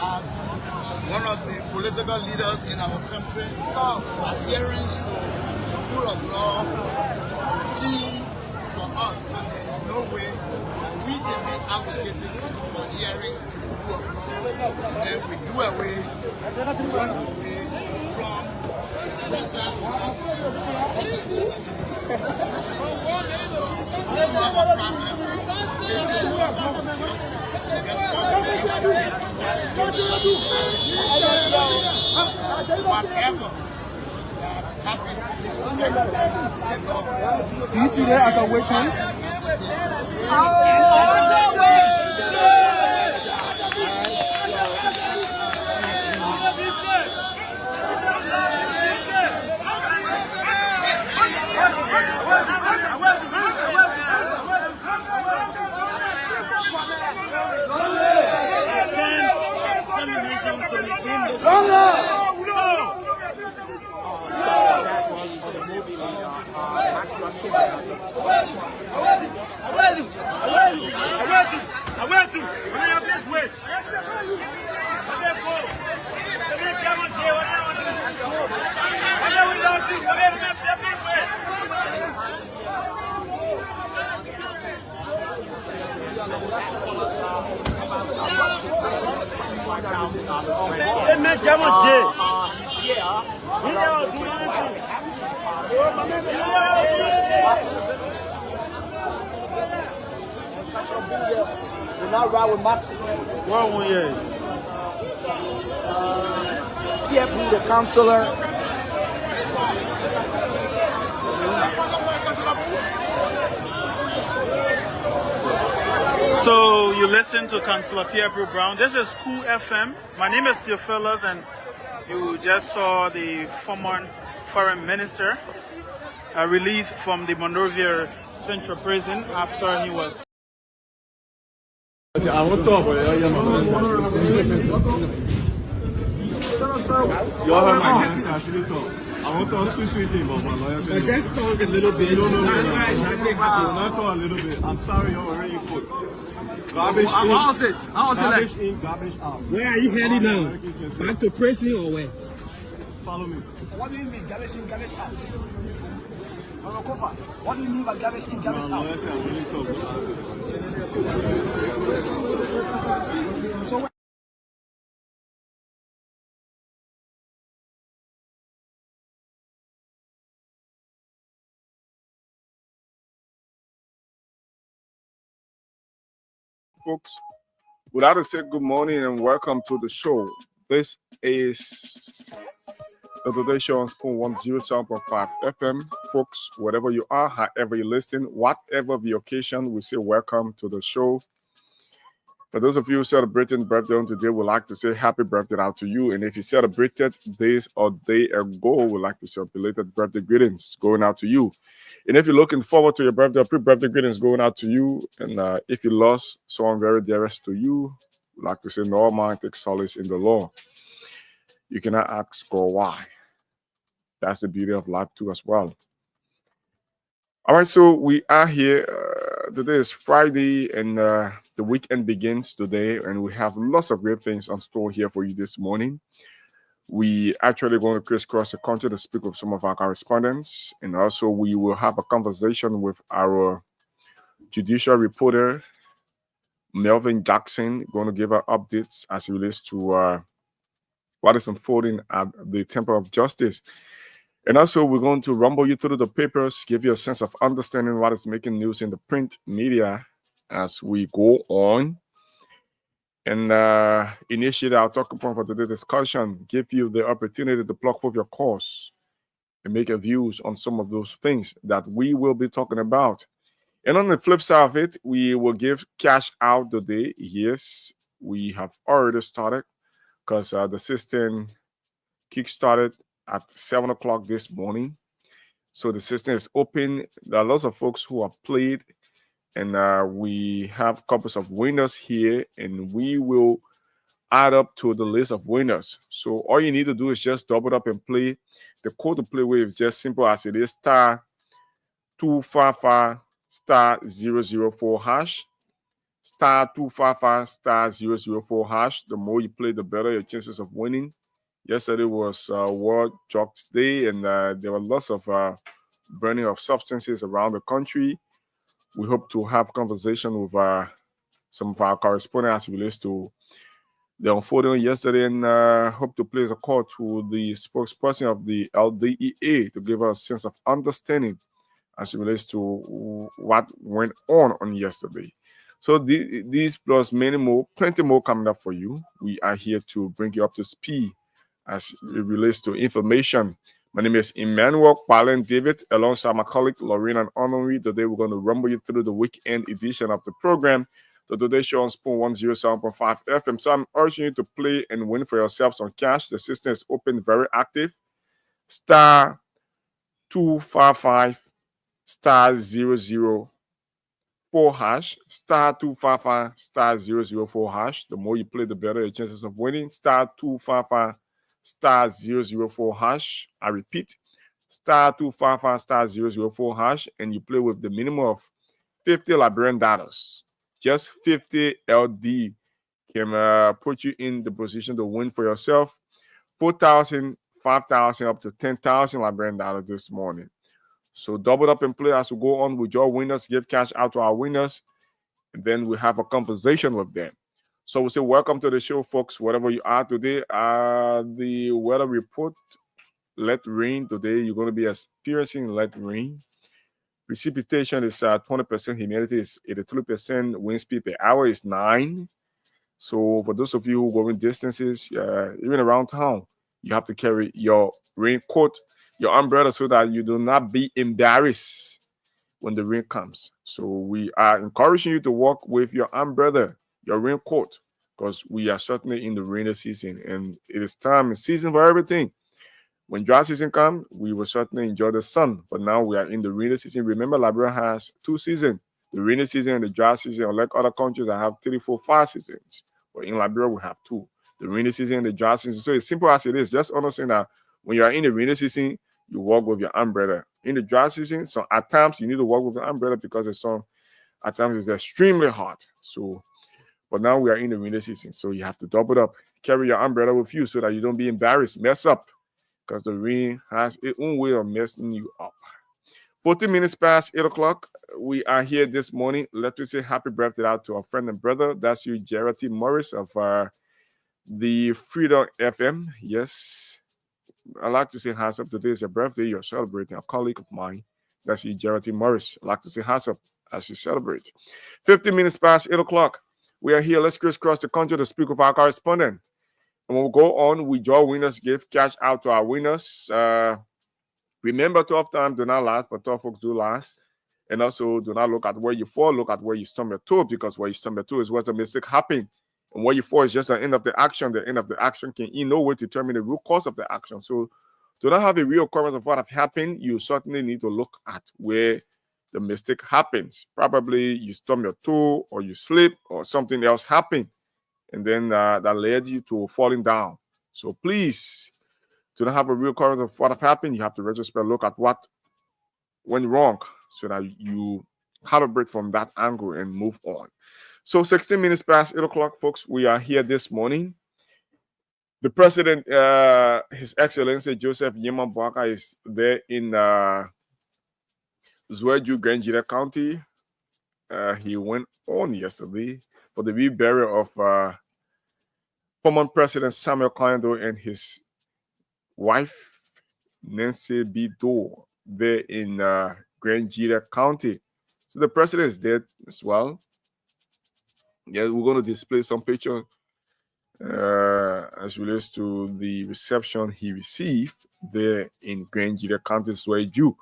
As one of the political leaders in our country, adherence to the rule of law is key for us. So there is no way that we can be advocating for adhering to the rule of law, and we do away, run away from whatever that happened. Do you see that as a witch hunt? We're not right with Max. Pierre, the counselor. So you listen to Councillor Pierre Brown. This is School FM. My name is Theophilus, and you just saw the former foreign minister released from the Monrovia Central Prison after he was. I want to sweet thing, but my lawyer said just talk a little bit. No, not talk a little bit. I'm sorry, you already put garbage in. How's it? Garbage in, garbage out. Where are you heading now? Back to prison or where? Follow me. What do you mean, garbage in, garbage out? What do you mean by garbage in, garbage out? My lawyer said I'm really tough. So folks, would like to say good morning and welcome to the show. This is the Judicial on Spoon 107.5 FM. Folks, wherever you are, however you listen, whatever the occasion, we say welcome to the show. For those of you celebrating birthday on today, we'd like to say happy birthday out to you. And if you celebrated days or day ago, we'd like to say belated birthday greetings going out to you. And if you're looking forward to your birthday, pre-birthday greetings going out to you. And if you lost someone very dearest to you, we'd like to say no man takes solace in the Lord. You cannot ask God why. That's the beauty of life too as well. All right, so we are here. Today is Friday, and the weekend begins today, and we have lots of great things on store here for you this morning. We actually going to crisscross the country to speak with some of our correspondents, and also we will have a conversation with our judicial reporter, Melvin Jackson, going to give our updates as it relates to what is unfolding at the Temple of Justice. And also, we're going to rumble you through the papers, give you a sense of understanding what is making news in the print media as we go on. And initiate our talking point for today's discussion, give you the opportunity to plug up your calls and make your views on some of those things that we will be talking about. And on the flip side of it, we will give cash out today. Yes, we have already started because the system kick-started at 7 o'clock this morning. So the system is open. There are lots of folks who have played, and we have couples of winners here, and we will add up to the list of winners. So all you need to do is just double up and play. The code to play with is just simple as it is: star 255 star 004 hash. Star 255 star 004 hash. The more you play, the better your chances of winning. Yesterday was World Drugs Day, and there were lots of burning of substances around the country. We hope to have conversation with some of our correspondents as it relates to the unfolding yesterday, and hope to place a call to the spokesperson of the LDEA to give us a sense of understanding as it relates to what went on yesterday. So these plus many more, plenty more coming up for you. We are here to bring you up to speed as it relates to information. My name is Emmanuel Palen David, alongside my colleague Lorena and Honorary. Today we're going to rumble you through the weekend edition of the program, the Today Show on Spoon 107.5 FM. So I'm urging you to play and win for yourselves on cash. The system is open, very active. Star 255 star 004 hash. Star 255 star 004 hash. The more you play, the better your chances of winning. Star 255 star 004 hash. I repeat, star 255 star 004 hash, and you play with the minimum of 50 Liberian dollars. Just 50 LD can put you in the position to win for yourself 4,000, 5,000, up to 10,000 Liberian dollars this morning. So double up and play as we go on with your winners. Give cash out to our winners, and then we have a conversation with them. So we say welcome to the show, folks, wherever you are today. The weather report, light rain today. You're going to be experiencing light rain. Precipitation is 20%, humidity is 83%, wind speed per hour is 9. So for those of you who going distances, even around town, you have to carry your raincoat, your umbrella, so that you do not be embarrassed when the rain comes. So we are encouraging you to walk with your umbrella, your raincoat, because we are certainly in the rainy season, and it is time and season for everything. When dry season comes, we will certainly enjoy the sun, but now we are in the rainy season. Remember, Liberia has 2 seasons, the rainy season and the dry season. Unlike other countries that have 3, 4, 5 seasons, but in Liberia we have 2, the rainy season and the dry season. So it's simple as it is. Just understand that when you are in the rainy season, you walk with your umbrella. In the dry season, so at times you need to walk with the umbrella because the sun at times is extremely hot. So, but now we are in the rainy season, so you have to double up. Carry your umbrella with you so that you don't be embarrassed, mess up, because the rain has its own way of messing you up. 14 minutes past 8 o'clock. We are here this morning. Let me say happy birthday out to our friend and brother. That's you, Jared T. Morris of the Freedom FM. Yes, I'd like to say hands up. Today is your birthday. You're celebrating. A colleague of mine. That's you, Jared T. Morris. I'd like to say hands up as you celebrate. 15 minutes past 8 o'clock. We are here. Let's crisscross the country to speak with our correspondent. And we'll go on. We draw winners, give cash out to our winners. Remember, 12 times do not last, but 12 folks do last. And also, do not look at where you fall, look at where you stumble to, because where you stumble to is where the mistake happened. And where you fall is just the end of the action. The end of the action can in no way determine the root cause of the action. So, do not have a real occurrence of what have happened. You certainly need to look at where the mistake happens. Probably you stumble your toe, or you slip, or something else happened, and then that led you to falling down. So please do not have a real occurrence of what have happened. You have to retrospect, look at what went wrong so that you calibrate from that angle and move on. So 16 minutes past 8 o'clock, folks, we are here this morning. The president, His Excellency Joseph Yema Baka, is there in Zouedjou, Grand County. He went on yesterday for the burial of former President Samuel Kondo and his wife, Nancy B. Doe, there in Grand County. So the president is there as well. Yeah, we're going to display some pictures as relates to the reception he received there in Grand County, Zouedjou.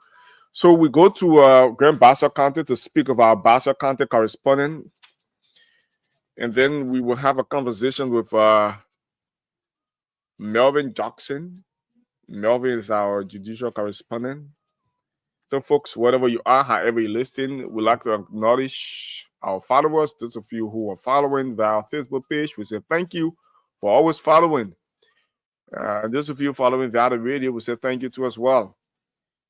So we go to Grand Bassa County to speak of our Bassa County correspondent, and then we will have a conversation with Melvin Jackson. Melvin is our judicial correspondent. So, folks, wherever you are, however you're listening, we'd like to acknowledge our followers. Those of you who are following via Facebook page, we say thank you for always following. Those of you following via the radio, we say thank you to as well.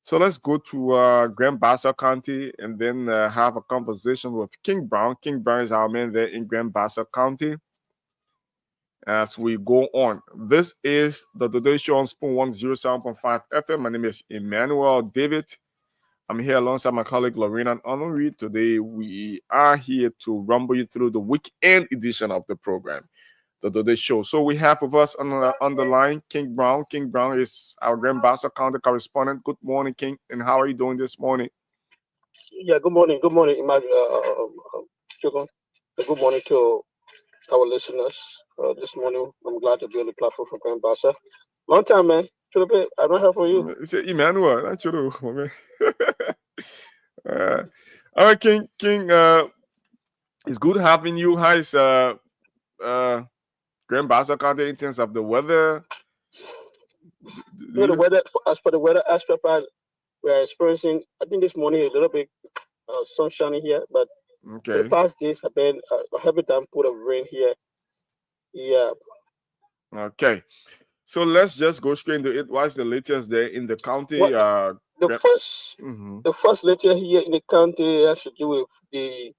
So let's go to Grand Bassa County and then have a conversation with King Brown. King Brown is our man there in Grand Bassa County. As we go on, this is the Today Show on Spoon 107.5 FM. My name is Emmanuel David. I'm here alongside my colleague Lorena and Honoree. Today we are here to rumble you through the weekend edition of the program, the Today Show. So we have with us on the line King Brown. King Brown is our Grand Bassa County correspondent. Good morning, King, and how are you doing this morning? Yeah, good morning. Good morning, good morning to our listeners. This morning, I'm glad to be on the platform for Grand Bassa. Long time, man. I don't have for you. It's Emmanuel. That's true, man. All right, King. It's good having you. How is Grand Bassa County in terms of the weather? The weather, as for the weather aspect, we are experiencing, I think this morning, a little bit sunshiny here, but okay. the past days have been a heavy downpour of rain here. Yeah. Okay. So let's just go straight into it. What's the latest there in the county? Well, the first letter here in the county has to do with the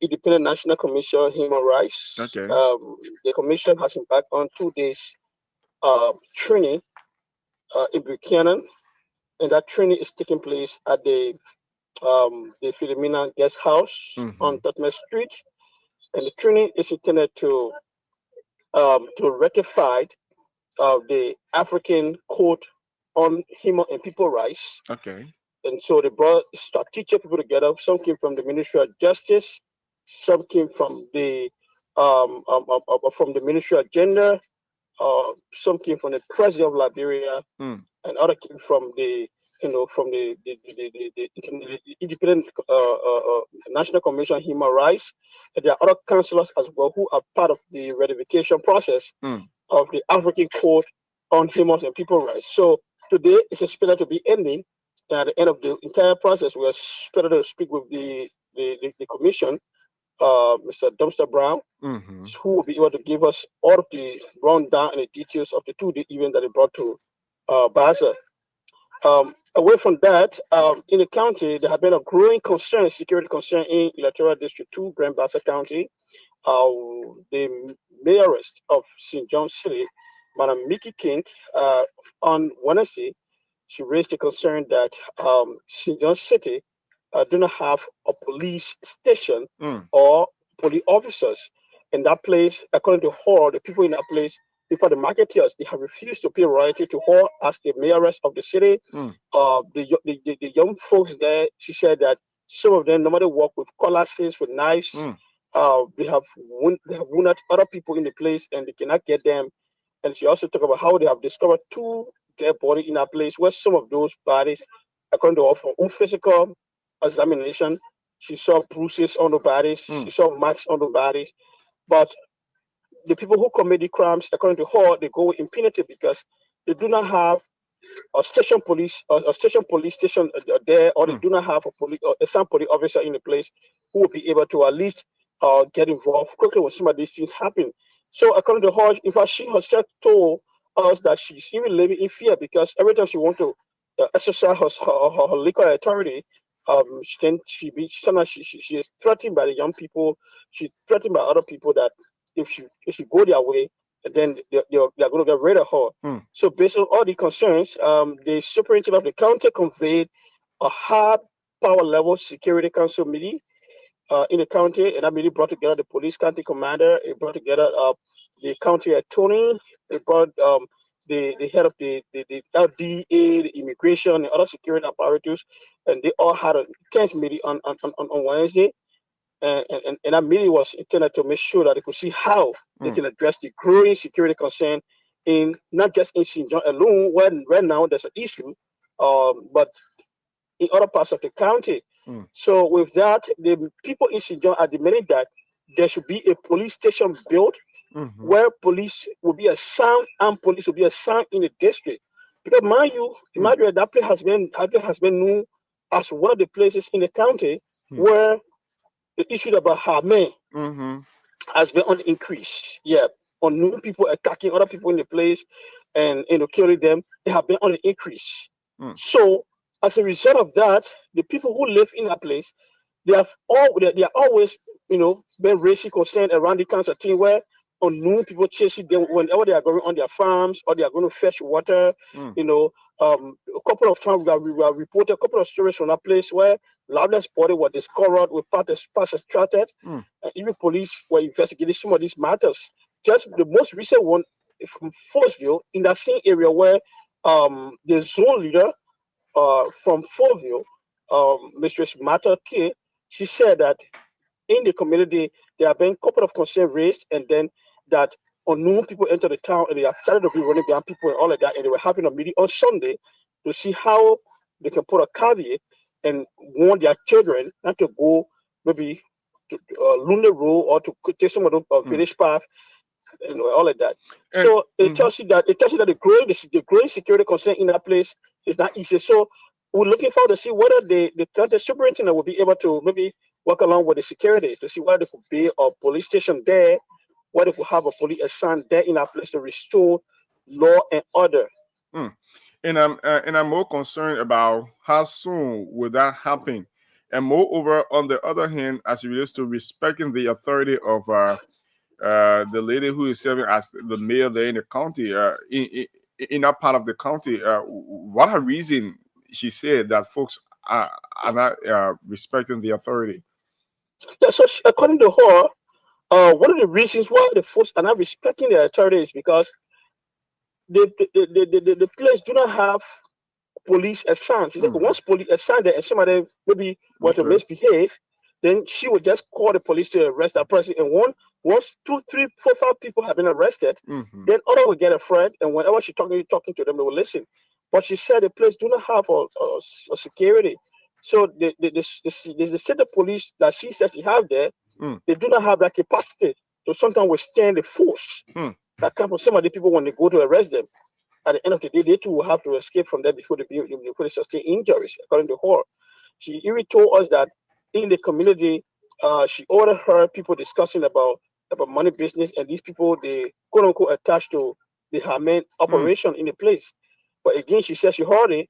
Independent National Commission on Human Rights. Okay. The commission has embarked on 2 days training in Buchanan, and that training is taking place at the Philomena Guest House on Tottenham Street, and the training is intended to rectify the African Code on Human and People Rights. Okay. And so they brought teacher people together. Some came from the Ministry of Justice, some came from the Ministry of Gender, some came from the President of Liberia, and other came from the Independent National Commission on Human Rights. And there are other councillors as well who are part of the ratification process of the African Code on Human and People Rights. So today is expected to be ending. And at the end of the entire process, we are expected to speak with the commission, Mr. Dumpster Brown, who will be able to give us all of the rundown and the details of the 2-day event that they brought to Bassa. Away from that, in the county, there have been a growing concern, security concern in Electoral District 2, Grand Bassa County. The mayoress of St. John City, Madam Mickey King, on Wednesday, she raised the concern that St. John City do not have a police station or police officers. In that place, according to her, the people in that place, before the marketeers, they have refused to pay royalty to her as the mayoress of the city. The young folks there, she said that some of them normally work with cutlasses, with knives. They have wounded other people in the place and they cannot get them. And she also talked about how they have discovered 2 dead bodies in that place, where some of those bodies, according to her own physical examination, she saw bruises on the bodies, she saw marks on the bodies. But the people who commit the crimes, according to her, they go with impunity because they do not have a station police station there, or they do not have a some police officer in the place who will be able to at least get involved quickly when some of these things happen. So according to her, in fact, she herself told us that she's even living in fear because every time she wants to exercise her legal authority, Sometimes she is threatened by the young people. She's threatened by other people that if she go their way, then they're going to get rid of her. So based on all the concerns, the superintendent of the county convened a high power level security council meeting in the county, and that meeting brought together the police county commander. It brought together the county attorney. It brought the head of the LDA, the immigration, and other security apparatus, and they all had a tense meeting on Wednesday. And that meeting was intended to make sure that they could see how they can address the growing security concern in not just in St. John alone, when right now there's an issue, but in other parts of the county. So with that, the people in St. John are demanding that there should be a police station built where police will be assigned and police will be assigned in the district. Because mind you, that place has been known as one of the places in the county where the issue about Hamen has been on the increase. Yeah, on new people attacking other people in the place and killing them, they have been on the increase. So as a result of that, the people who live in that place, they are always, been raising concern around the kinds of thing where unknown people chasing them whenever they are going on their farms or they are going to fetch water. A couple of times we have reported a couple of stories from that place where loudest body was discovered with parts extracted. Even police were investigating some of these matters. Just the most recent one from Fortville, in that same area where the zone leader from Fortville, Mistress Martha K, she said that in the community there have been a couple of concerns raised, and then that unknown people enter the town and they have started to be running behind people and all of that, and they were having a meeting on Sunday to see how they can put a caveat and warn their children not to go maybe to Lunar Road or to take some of the village path and all of that. So it tells you that the growing security concern in that place is not easy. So we're looking forward to see whether the county superintendent will be able to maybe work along with the security to see whether there could be a police station there, whether they could have a police assigned there in that place to restore law and order. And I'm more concerned about how soon will that happen. And moreover, on the other hand, as it relates to respecting the authority of the lady who is serving as the mayor there in the county, in that part of the county, what a reason she said that folks are not respecting the authority. Yeah, so according to her, one of the reasons why the folks are not respecting the authority is because the place do not have police assigned. She said once police assigned there and somebody maybe were to misbehave, then she would just call the police to arrest that person. And once 2, 3, 4, 5 people have been arrested, then other will get afraid. And whenever she's talking to them, they will listen. But she said the place do not have a security. So the city police that she said she have there, they do not have that capacity to sometimes withstand the force that comes from some of the people when they go to arrest them. At the end of the day, they too will have to escape from there before they sustain injuries, according to her. She even told us that in the community, she overheard people discussing about money business, and these people, they quote unquote attached to the Hamen operation in the place. But again, she said she heard it,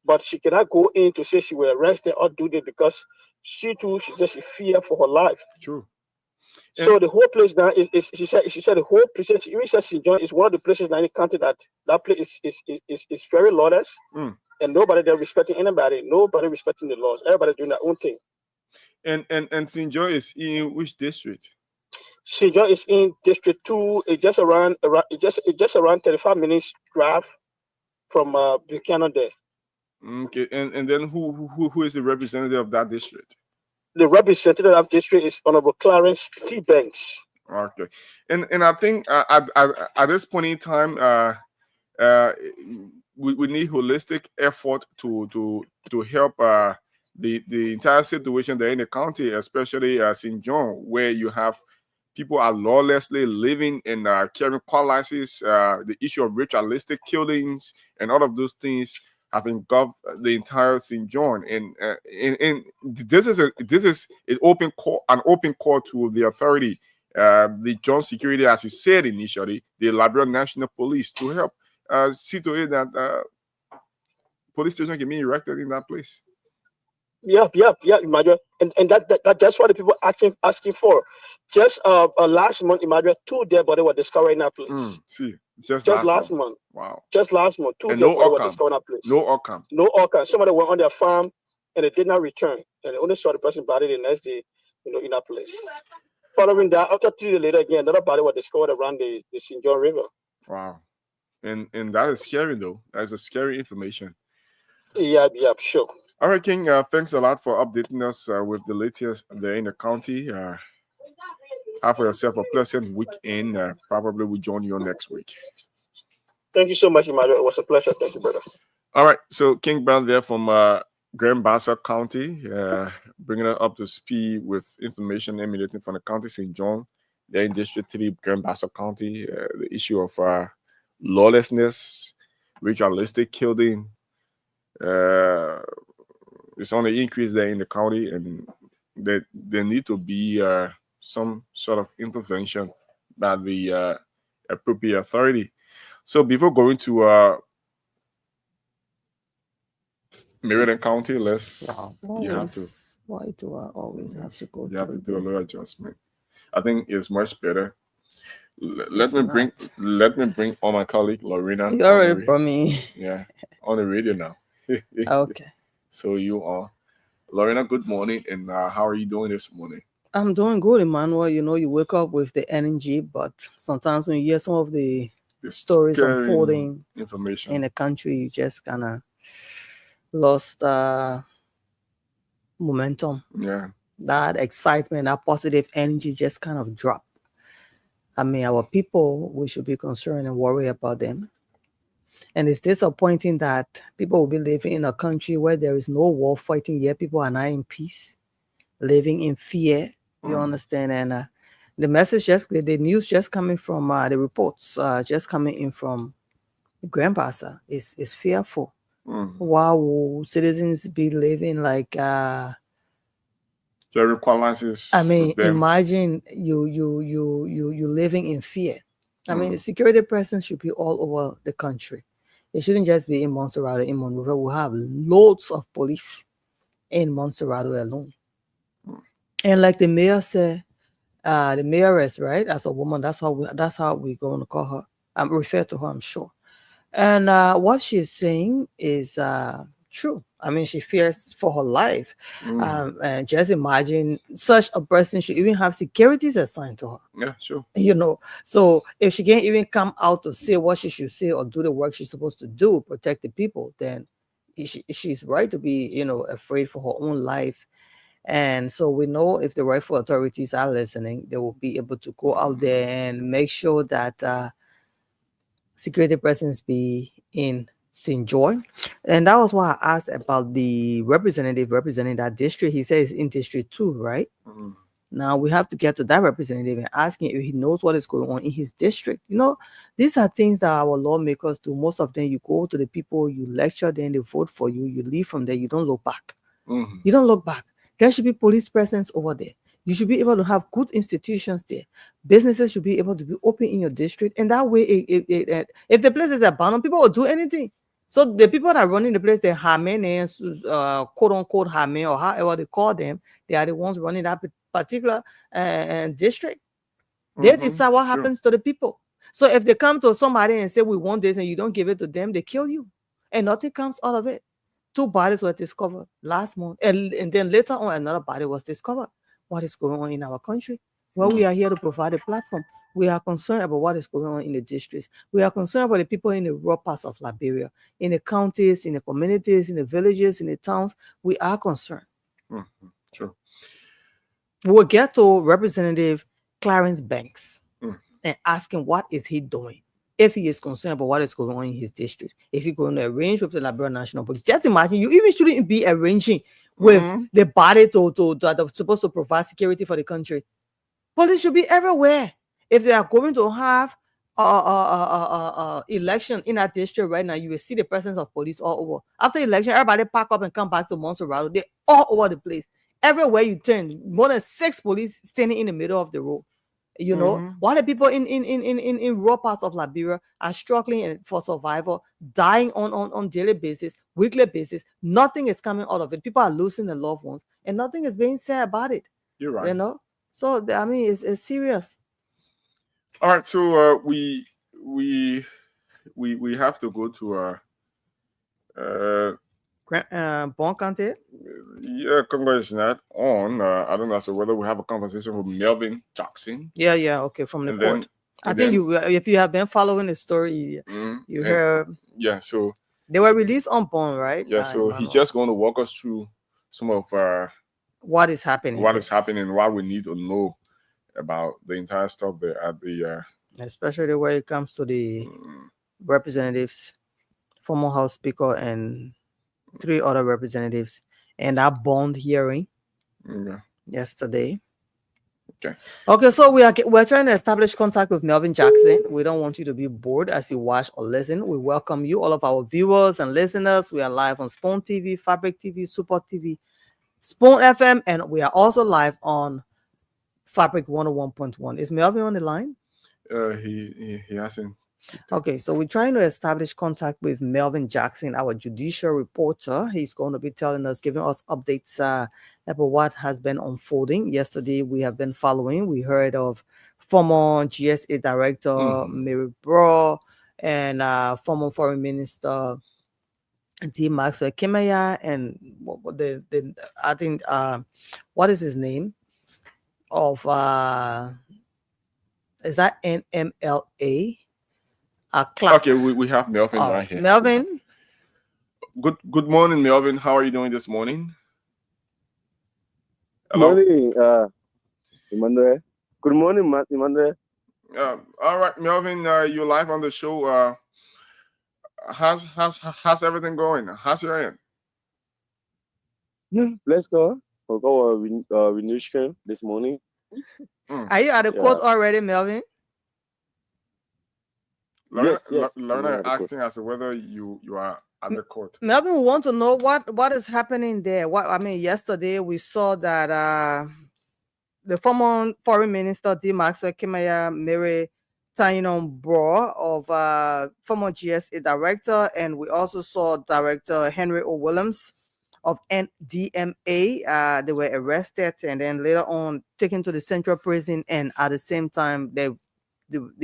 but she cannot go in to say she will arrest them or do that because she said she fear for her life. True. So the whole place now is she said the whole place, she even said St. John is one of the places in the country that place is very lawless, and nobody there respecting anybody, nobody respecting the laws, everybody doing their own thing. And St. John is in which district? St. John is in District 2. It's just around 35 minutes drive from Buchanan there. Okay, and then who is the representative of that district? The representative of district is Honorable Clarence T. Banks. Okay, and I think at this point in time, we need holistic effort to help the entire situation there in the county, especially St. John, where you have people are lawlessly living and carrying cutlasses. The issue of ritualistic killings and all of those things have engulfed the entire St. John, and this is an open call to the authority, the John security, as you said initially, the Liberian National Police, to help see to it that police station can be erected in that place. Imagine, and that's what the people asking for. Just last month, imagine 2 dead bodies were discovered in that place. See, just Last month. Wow. Just last month, 2 And dead no bodies were outcome. discovered in that place. No outcome. No outcome. Somebody went on their farm and they did not return, and they only saw the person body the next day, in that place. Following that, after 3 days later, again, another body was discovered around the St. John River. Wow. And that is scary, though. That's a scary information. Yeah, sure. All right, King. Thanks a lot for updating us with the latest there in the county. Have yourself a pleasant weekend. Probably we'll join you next week. Thank you so much, Emmanuel. It was a pleasure. Thank you, brother. All right. So King Brown there from Grand Bassa County, bringing it up to speed with information emanating from the county St. John. They're in District 3, Grand Bassa County. The issue of lawlessness, ritualistic killing, it's on the increase there in the county, and there need to be some sort of intervention by the appropriate authority. So before going to Meriden County, Why do I always have to go? You have to do a little adjustment. I think it's much better. Let me bring on my colleague Lorena. You already brought me. Yeah, on the radio now. Okay. So you are Lorena. Good morning, and how are you doing this morning? I'm doing good, Emmanuel. You wake up with the energy, but sometimes when you hear some of the stories unfolding information in the country, you just kind of lost momentum. Yeah. That excitement, that positive energy just kind of dropped. I mean, our people, we should be concerned and worry about them. And it's disappointing that people will be living in a country where there is no war fighting, yet people are not in peace, living in fear. You understand? And the message the news just coming from the reports just coming in from Grand Bassa is fearful. Why will citizens be living like Jerry Qualances? I mean, imagine you living in fear. I mean, the security presence should be all over the country. It shouldn't just be in Montserrat. In Monrovia, we have loads of police in Montserrat alone. And like the mayor said, the mayoress, right? As a woman, that's how we're going to call her. I'm refer to her, I'm sure. And what she's saying is true. I mean, she fears for her life. And just imagine such a person should even have securities assigned to her. Yeah, sure. So if she can't even come out to say what she should say or do the work she's supposed to do, protect the people, then she's right to be, afraid for her own life. And so we know if the rightful authorities are listening, they will be able to go out there and make sure that security presence be in St. John. And that was why I asked about the representative representing that district. He says in District 2, right? Now we have to get to that representative and ask him if he knows what is going on in his district. These are things that our lawmakers do. Most of them, you go to the people, you lecture them, they vote for you, you leave from there, you don't look back. You don't look back. There should be police presence over there. You should be able to have good institutions there. Businesses should be able to be open in your district. And that way, if the place is abandoned, people will do anything. So the people that are running the place, the Hamen, quote unquote Hamen, or however they call them, they are the ones running that particular district. They decide what happens to the people. So if they come to somebody and say, we want this, and you don't give it to them, they kill you. And nothing comes out of it. 2 bodies were discovered last month. And then later on, another body was discovered. What is going on in our country? Well, we are here to provide a platform. We are concerned about what is going on in the districts. We are concerned about the people in the rural parts of Liberia, in the counties, in the communities, in the villages, in the towns. We are concerned. Sure. We'll get to Representative Clarence Banks and ask him what is he doing. If he is concerned about what is going on in his district, is he going to arrange with the Liberian National Police? Just imagine, you even shouldn't be arranging with the body that's supposed to provide security for the country. Police should be everywhere. If they are going to have election in that district right now, you will see the presence of police all over. After election, everybody pack up and come back to Montserrat. They're all over the place. Everywhere you turn, more than 6 police standing in the middle of the road. While the people in rural parts of Liberia are struggling for survival, dying on daily basis, weekly basis. Nothing is coming out of it. People are losing their loved ones, and nothing is being said about it. You're right. You know, so I mean, it's serious. All right, so we have to go to Bon content. yeah, Congress is not on. I don't know so whether we have a conversation with Melvin Jackson. Yeah, okay, from the And court. I think if you have been following the story, you heard. Yeah, so they were released on bond, right? Yeah, so he's just going to walk us through some of what is happening. What is happening, what we need to know about the entire stuff there at the especially when it comes to the representatives, former House Speaker, and 3 other representatives, and that bond hearing yesterday. Okay, so we're trying to establish contact with Melvin Jackson. We don't want you to be bored as you watch or listen. We welcome you, all of our viewers and listeners. We are live on Spoon TV, Fabric TV, Super TV, Spoon FM, and we are also live on Fabric 101.1. Is Melvin on the line? He hasn't. Okay, so we're trying to establish contact with Melvin Jackson, our judicial reporter. He's going to be telling us, giving us updates about what has been unfolding. Yesterday, we have been following. We heard of former GSA Director Mary Bro and former Foreign Minister D. Maxwell Kimaya, and I think what is his name of is that NMLA? Okay, we have Melvin right here. Melvin. Good morning, Melvin. How are you doing this morning? Hello? Morning, Emmanuel. Good morning, Emmanuel. All right, Melvin, you're live on the show. How's everything going? How's your end? Let's go. We'll go renewal this morning. Are you at the court already, Melvin? Lorna asking as to whether you are at the court. Melvin, we want to know what is happening there. Yesterday we saw that the former Foreign Minister D. Maxwell Kimaya Mary Bro of former GSA Director, and we also saw Director Henry O. Williams of NDMA. They were arrested and then later on taken to the Central Prison, and at the same time they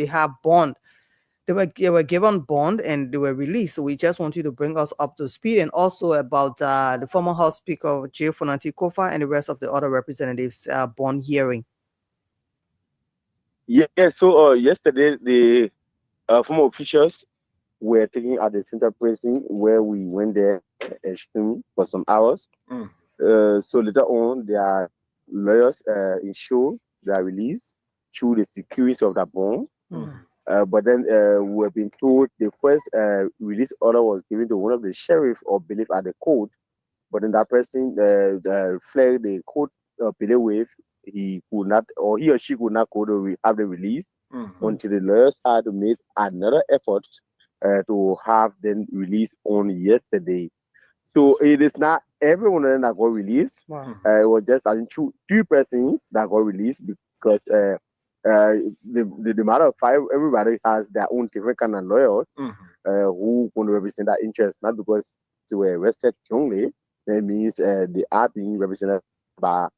have bond. They were given bond and they were released. So we just want you to bring us up to speed, and also about the former House Speaker J. Fonanti Kofa and the rest of the other representatives bond hearing. Yeah. So yesterday the former officials were taken at the Central Prison, where we went there for some hours. So later on, their lawyers ensured their release through the security of that bond. But then we have been told the first release order was given to one of the sheriff or bailiff at the court, but then that person flagged the court bailiff with he could not, or he or she could not go to have the release until the lawyers had to make another effort to have them released on yesterday. So it is not everyone that got released. Wow. It was just I think two persons that got released because the matter of fact, everybody has their own different kind of lawyers who want to represent that interest, not because they were arrested wrongly. That means they are being represented by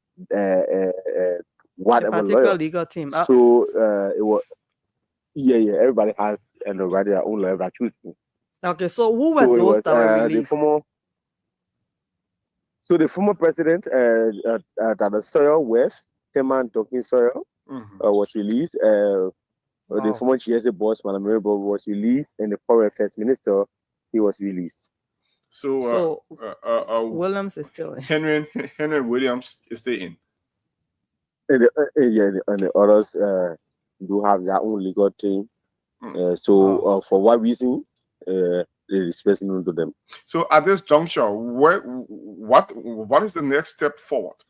whatever lawyer. Legal team. So it was everybody has their own lawyer that choosing. Okay, so who were those that were released? The former president, Dr. Sawyer West, Teman Dokin Sawyer, was released. The former GSA boss, Madam Maribor, was released, and the foreign affairs minister, he was released. So Williams is still in. Henry Williams is still in. And the others do have their own legal team. For what reason, it is best known to them. So at this juncture, what is the next step forward?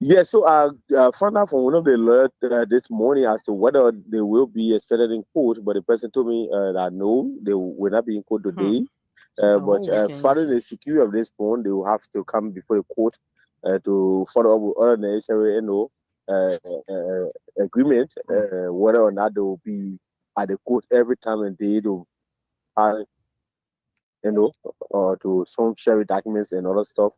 Yeah, so I found out from one of the lawyers this morning as to whether they will be expected in court, but the person told me that no, they will not be in court today. But following the security of this bond, they will have to come before the court to follow up with other necessary agreement, whether or not they will be at the court every time and day to to some share documents and other stuff.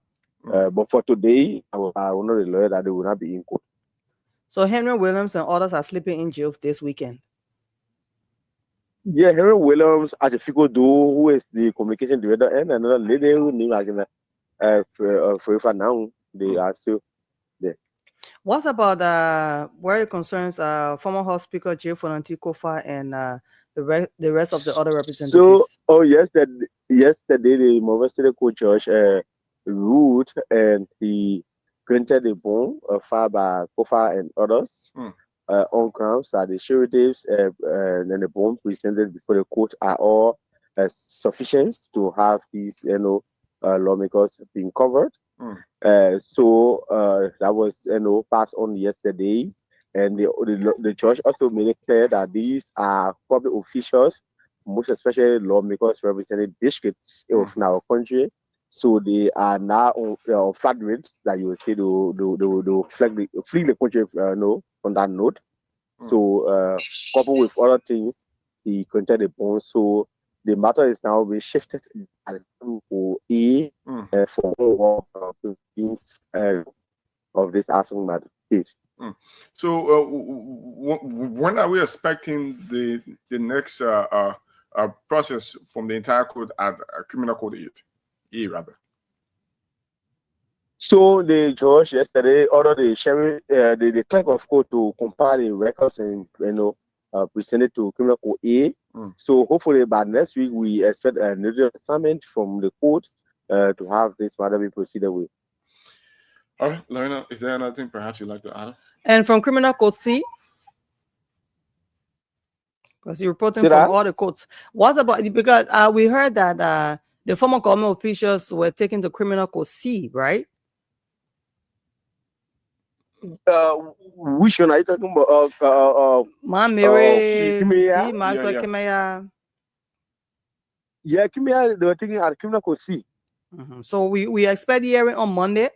But for today, I will know the lawyer that they will not be in court. So Henry Williams and others are sleeping in jail this weekend. Yeah, Henry Williams, as a figure who is the communication director, and another lady who name for now, they are still there. What about where it concerns former House Speaker J. Fonanti Kofa and the rest of the other representatives? So, yesterday the University Court Judge ruled and he granted a bond filed by Kofa and others on grounds that the suretives and the bond presented before the court are all sufficient to have these lawmakers being covered. So that was passed on yesterday, and the judge also made it clear that these are public officials, most especially lawmakers representing districts of our country. So they are now on flat rates that you will see they flee the country on that note. So coupled with other things, he granted a bond. So the matter is now being shifted for for of this asking matter case. So when are we expecting the next process from the entire code at Criminal Code 8? Rather. So the judge yesterday ordered the sheriff, the clerk of court to compile the records and present it to Criminal Code A. So hopefully by next week we expect a new assignment from the court to have this matter be proceeded with. All right, Lorena, is there anything perhaps you'd like to add? And from Criminal Code C, because you're reporting from all the courts. What about, because we heard that the former government officials were taken to Criminal Code C, right? Which one are you talking about? Yeah, Kimia, they were taking at Criminal Code C. So we expect hearing on Monday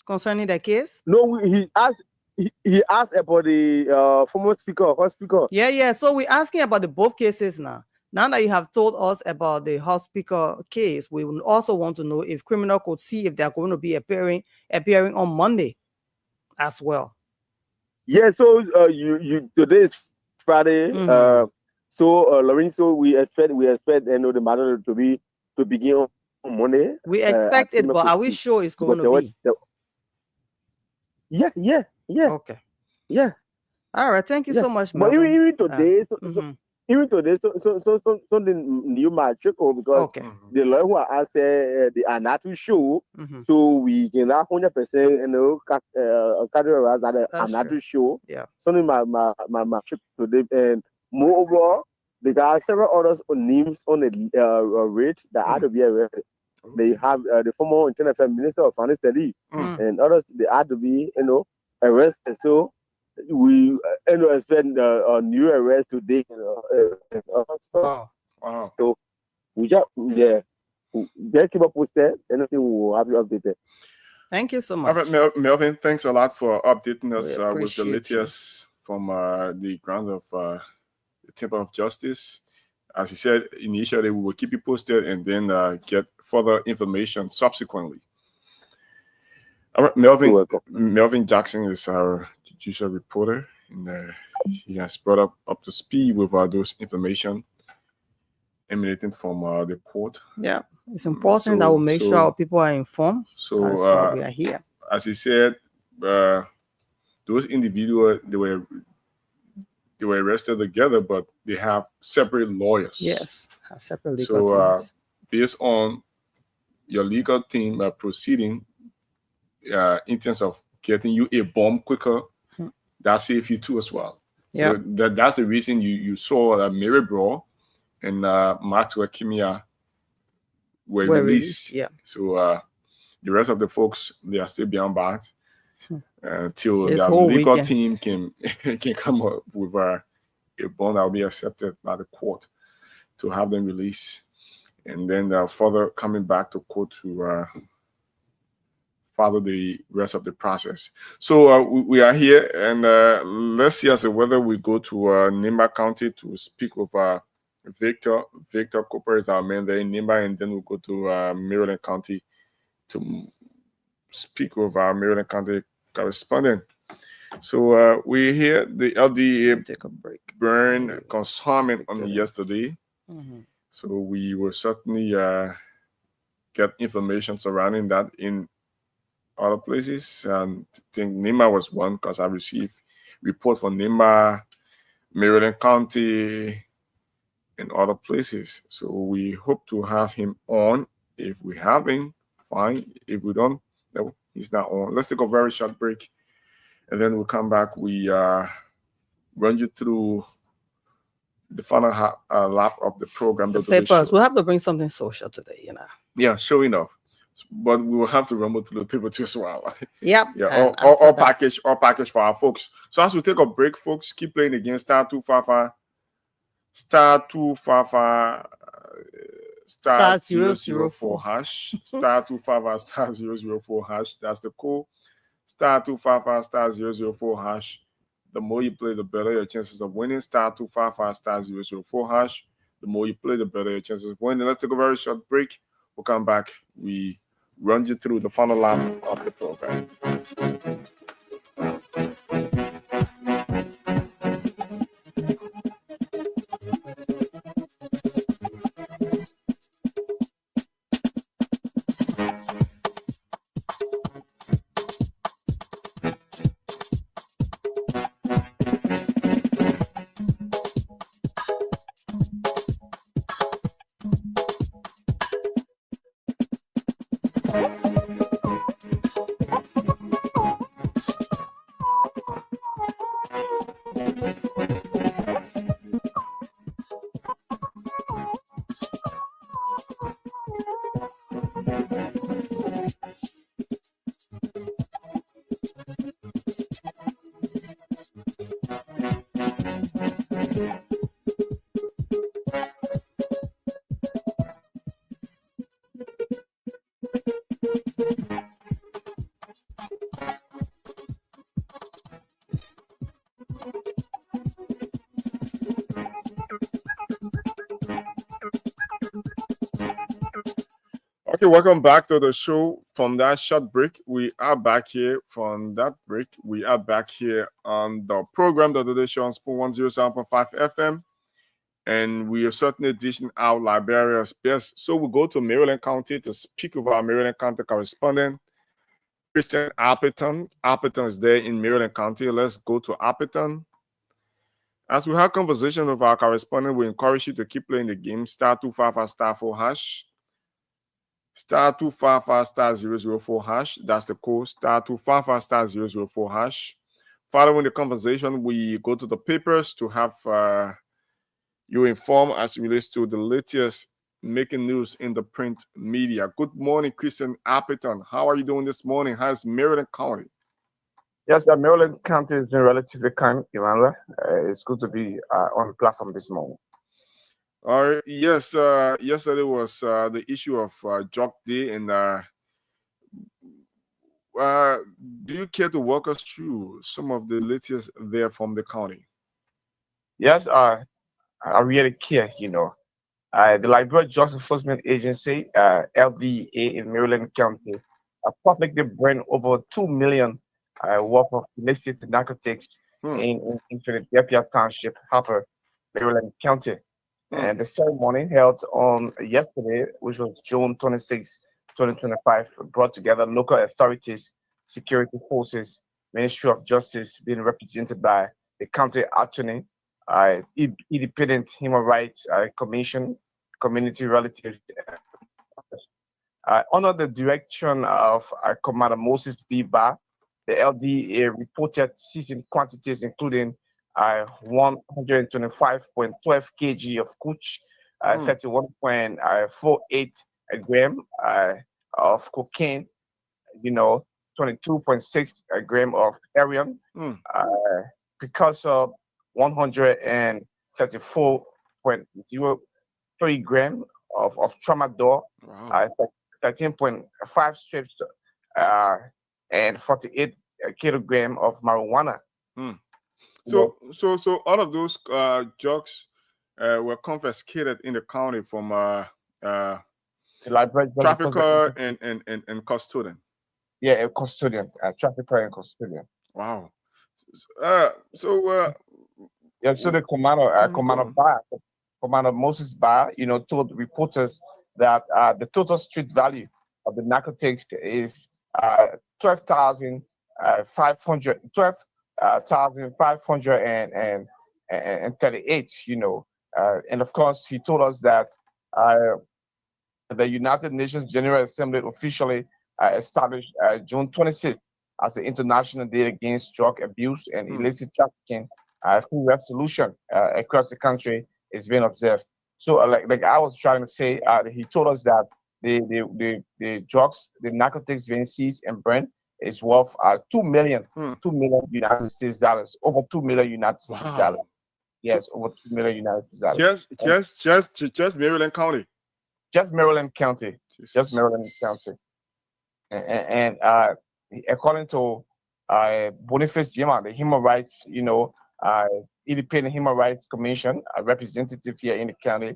concerning the case. No, he asked about the former speaker, House Speaker. Yeah. So we're asking about the both cases now. Now that you have told us about the House Speaker case, we will also want to know if Criminal Code C, if they're going to be appearing on Monday as well. Yeah. So you today is Friday. So Lorenzo, we expect the matter to begin on Monday. We expect it, but are we sure it's going to be? Yeah. Okay. Yeah. All right. Thank you so much, But Melvin. even today, even today, so the new matrix because the lawyer who asked they are not too sure, so we cannot 100% categorize that I'm not too sure. Yeah. Something my matrix today, and moreover, there are several others on names on the rate that are to be arrested. They have the former Internal Affairs Minister of Finance, and others they are to be arrested. So we expect a new arrest today. So we just keep up posted. Anything will have you updated. Thank you so much. All right, Melvin, thanks a lot for updating us with the latest from the grounds of the Temple of Justice. As you said, initially we will keep you posted and then get further information subsequently. All right, Melvin Jackson is our judicial reporter, and he has brought up to speed with those information emanating from the court. Yeah, it's important that we make sure our people are informed. So that's why we are here. As he said, those individuals they were arrested together, but they have separate lawyers. Yes, have separate legal teams. Based on your legal team proceeding in terms of getting you a bond quicker, that saves you too as well. Yeah, so that's the reason you saw Mary Bro and Maxwell Kimia were released. Yeah. So the rest of the folks, they are still behind bars until the legal team can come up with a bond that will be accepted by the court to have them released, and then further coming back to court to follow the rest of the process. So we are here, and let's see as to whether we go to Nimba County to speak with Victor Cooper is our man there in Nimba, and then we'll go to Maryland County to speak with our Maryland County correspondent. So we hear the LDA take a break. burn consignment on yesterday. Mm-hmm. So we will certainly get information surrounding that in other places. And I think Nimba was one because I received report from Nimba, Maryland County, and other places. So we hope to have him on. If we have him, fine. If we don't, no, he's not on. Let's take a very short break, and then we'll come back. We run you through the final lap of the program. The papers. We'll have to bring something social today, Yeah, sure enough. But we will have to rumble through the paper too as well. Yep. Yeah, all package for our folks. So as we take a break, folks, keep playing against *255 *004 hash *255 *004 hash. That's the code. *255 *004 hash. The more you play, the better your chances of winning. *255 *004 hash. The more you play, the better your chances of winning. Let's take a very short break. We'll come back. We run you through the final lap of the program. Okay, welcome back to the show. From that short break, we are back here. From that break, we are back here on the program, the Judicial on Spoon 107.5 FM. And we are certainly dishing out Liberia's best. So we go to Maryland County to speak with our Maryland County correspondent, Christian Appleton. Appleton is there in Maryland County. Let's go to Appleton. As we have conversation with our correspondent, we encourage you to keep playing the game. *255 *4 hash. *255 *004 hash. That's the code. *255 *004 hash. Following the conversation, we go to the papers to have you informed as it relates to the latest making news in the print media. Good morning, Christian Appleton. How are you doing this morning? How's Maryland County? Yes, Maryland County has been relatively calm, Emmanuel. It's good to be on the platform this morning. All right. Yes, yesterday was the issue of Jock Day, and do you care to walk us through some of the latest there from the county? Yes, I really care, The Liberia Drugs Enforcement Agency, LDA in Maryland County, publicly burned over 2 million worth of illicit narcotics in Philadelphia Township, Harper, Maryland County. And the ceremony held on yesterday, which was June 26, 2025, brought together local authorities, security forces, Ministry of Justice, being represented by the county attorney, Independent Human Rights Commission, community relatives. Under the direction of Commander Moses B. Barr, the LDA reported seizing quantities including 125.12 kg of kuch, 31.48 gram of cocaine, 22.6 gram of heroin, precursor 134.03 gram of tramadol, 13.5 strips, and 48 kilogram of marijuana. So all of those drugs were confiscated in the county from trafficker and custodian. Yeah, a custodian, a trafficker and custodian. Wow. Yeah, so the Commander Moses Barr, told reporters that the total street value of the narcotics is 12,538. And of course, he told us that the United Nations General Assembly officially established June 26th as the International Day Against Drug Abuse and Illicit Trafficking. Full resolution across the country is being observed. So, like I was trying to say, he told us that the drugs, the narcotics being seized and burned is worth $2 million United States dollars, over $2 million United States dollars. Yes, over $2 million United States dollars. Just Maryland County. Just Maryland County. Jesus. Just Maryland County. And according to Boniface Yema, the human rights, independent human rights commission, a representative here in the county,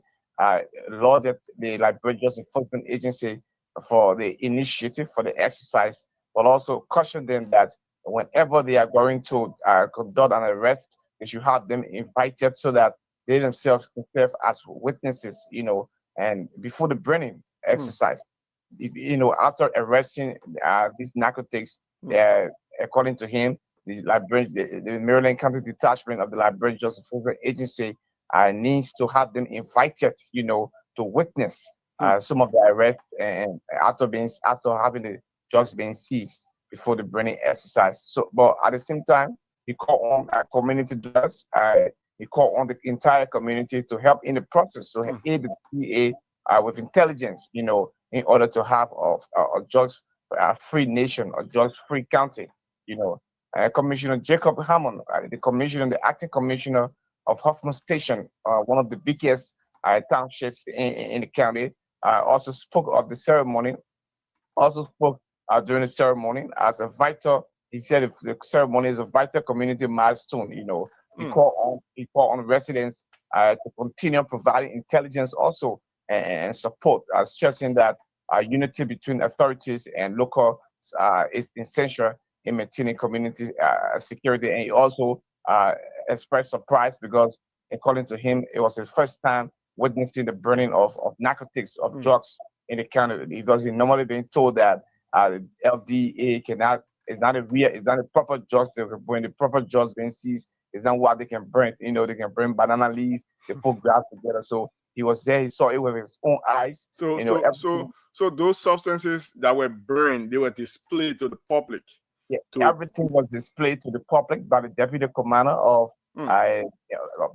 lauded the Liberia Justice Enforcement Agency for the initiative, for the exercise, but also cautioned them that whenever they are going to conduct an arrest, they should have them invited so that they themselves can serve as witnesses, and before the burning exercise. After arresting these narcotics, according to him, the Maryland County Detachment of the Liberia Justice Enforcement Agency needs to have them invited, to witness some of the arrests and after having the drugs being seized before the burning exercise. So, but at the same time, he called on community leaders. He called on the entire community to help in the process, to aid the DA with intelligence, in order to have a drugs-free nation, a drugs-free county. Commissioner Jacob Hammond, the acting commissioner of Hoffman Station, one of the biggest townships in the county, also spoke of the ceremony. Also spoke during the ceremony as a vital. He said the ceremony is a vital community milestone. He called on residents to continue providing intelligence also and support, stressing that unity between authorities and local is essential in maintaining community security. And he also expressed surprise because, according to him, it was his first time witnessing the burning of narcotics, of drugs in the county, because he normally been told that LDA it's not a proper drugs. When the proper drugs being seized, it's not what they can burn. They can burn banana leaf, they put grass together. So he was there, he saw it with his own eyes. So those substances that were burned, they were displayed to the public. Yeah, everything was displayed to the public by the deputy commander by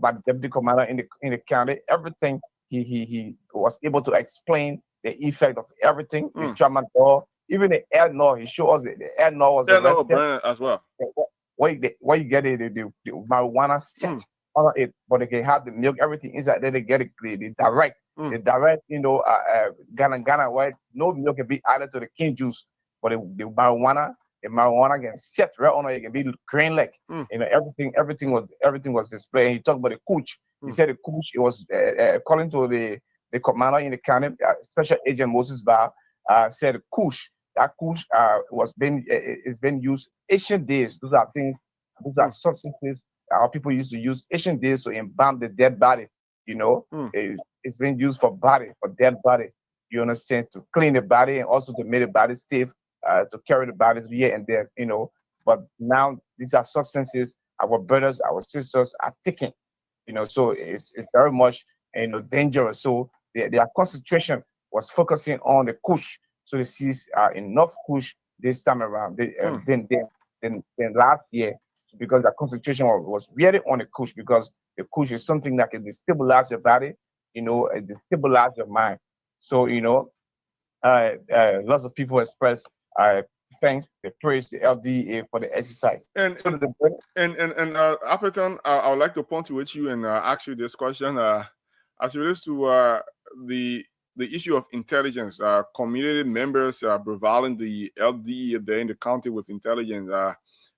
the deputy commander in the county. Everything he was able to explain the effect of everything. The tramadol, even the air nor. He showed us the air nor was burned as well. Where you get it, the marijuana scent on it, but they can have the milk, everything inside there. They get it the direct, Ghana, where no milk can be added to the cane juice, but the marijuana can set right on it. It can be green like, everything was displayed. He talked about the cooch. He said the cooch, it was according to the commander in the county, Special Agent Moses Barr, said the cooch. That cooch is being used ancient days. Those are substances our people used to use ancient days to embalm the dead body. It's been used for dead body. You understand, to clean the body and also to make the body stiff, to carry the bodies here and there. But now these are substances our brothers, our sisters are taking. So it's very much dangerous. So their concentration was focusing on the kush. So they seized enough kush this time around. Then last year, because the concentration was really on the kush, because the kush is something that can destabilize your body, and destabilize your mind. So lots of people express thanks, they praise the LDA for the exercise. Appleton, I would like to point with you and ask you this question as it relates to the issue of intelligence. Community members providing the LDA there in the county with intelligence.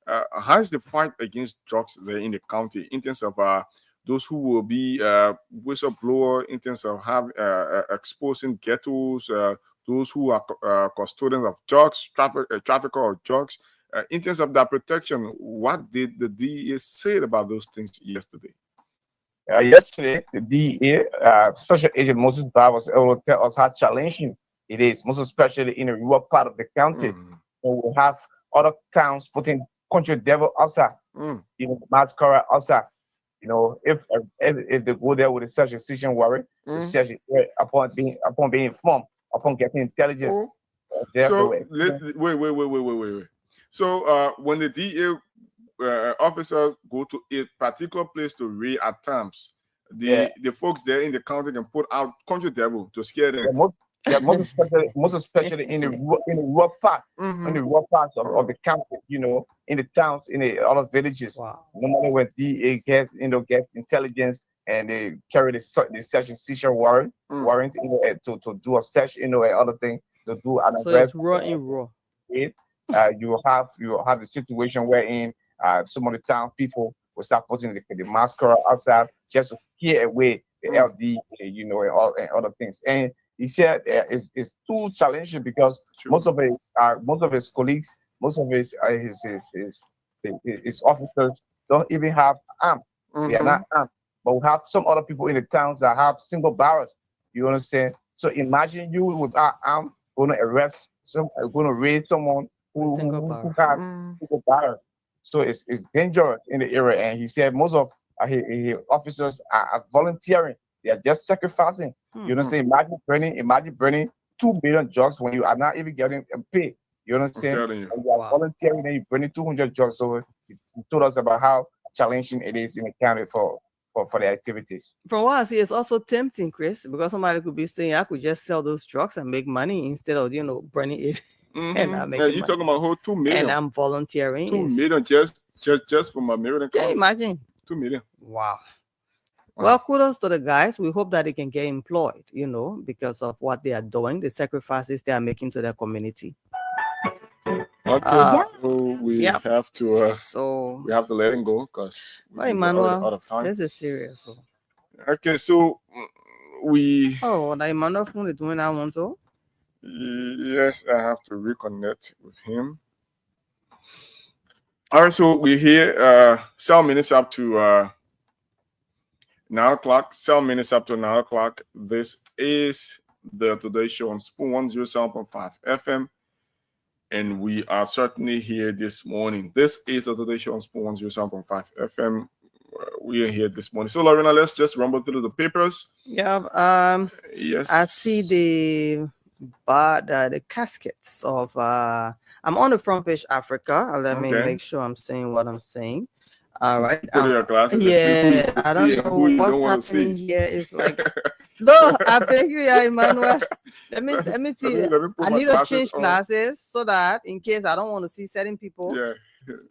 How is the fight against drugs there in the county in terms of those who will be whistleblower in terms of exposing ghettos, those who are custodians of drugs, trafficker of drugs. In terms of that protection, what did the DEA say about those things yesterday? Yesterday, the DEA, Special Agent Moses Barr was able to tell us how challenging it is, most especially in the rural part of the county. We have other towns putting country devil outside, masquerade outside. If they go there with a search and seizure warrant, the search upon being informed, upon getting intelligence. So wait. So when the DA officers go to a particular place to raid at times, the folks there in the county can put out country devil to scare them. Most especially in the rural part, in the rural parts of the county, in the towns, in the other villages. Wow. Normally when DA gets intelligence and they carry the search and seizure warrant, to do a search, and other thing to do an arrest. So it's raw. You will have the situation wherein some of the town people will start putting the masquerade outside just to scare away the LD, and other things. And he said it's too challenging because most of his colleagues, most of his officers don't even have arms. They are not armed. But we have some other people in the towns that have single barrels. You understand? So imagine you without arm going to arrest going to raid someone who has single barrel. So it's dangerous in the area. And he said most of his officers are volunteering. They are just sacrificing. You understand? Imagine burning 2 million drugs when you are not even getting paid. You understand? And you are volunteering and you're burning 200 drugs. So he told us about how challenging it is in the county for the activities. From what I see, it's also tempting, Chris, because somebody could be saying, I could just sell those drugs and make money instead of, burning it. And I'm making you're talking about whole 2 million. And I'm volunteering. 2 million just from a million. Yeah, imagine. 2 million. Wow. Well, kudos to the guys. We hope that they can get employed, because of what they are doing, the sacrifices they are making to their community. Okay, so we have to we have to let him go because Emmanuel, out of time. This is serious. Okay, so we. Oh, the Emmanuel phone is doing that one too. Yes, I have to reconnect with him. All right, so we're here. 7 minutes up to 9 o'clock. 7 minutes up to 9 o'clock. This is the Today Show on Spoon 107.5 FM. And we are certainly here this morning. This is the Today Show on Spoon 107.5 FM. We are here this morning. So, Lorena, let's just rumble through the papers. Yeah. Yes. I see the caskets of. I'm on the front page, Africa. Let me make sure I'm saying what I'm saying. All right. Put your glasses. Yeah. I don't know what's happening here. It's like. No, I beg you, Emmanuel. Let me see. I need to change glasses so that in case I don't want to see certain people. Yeah.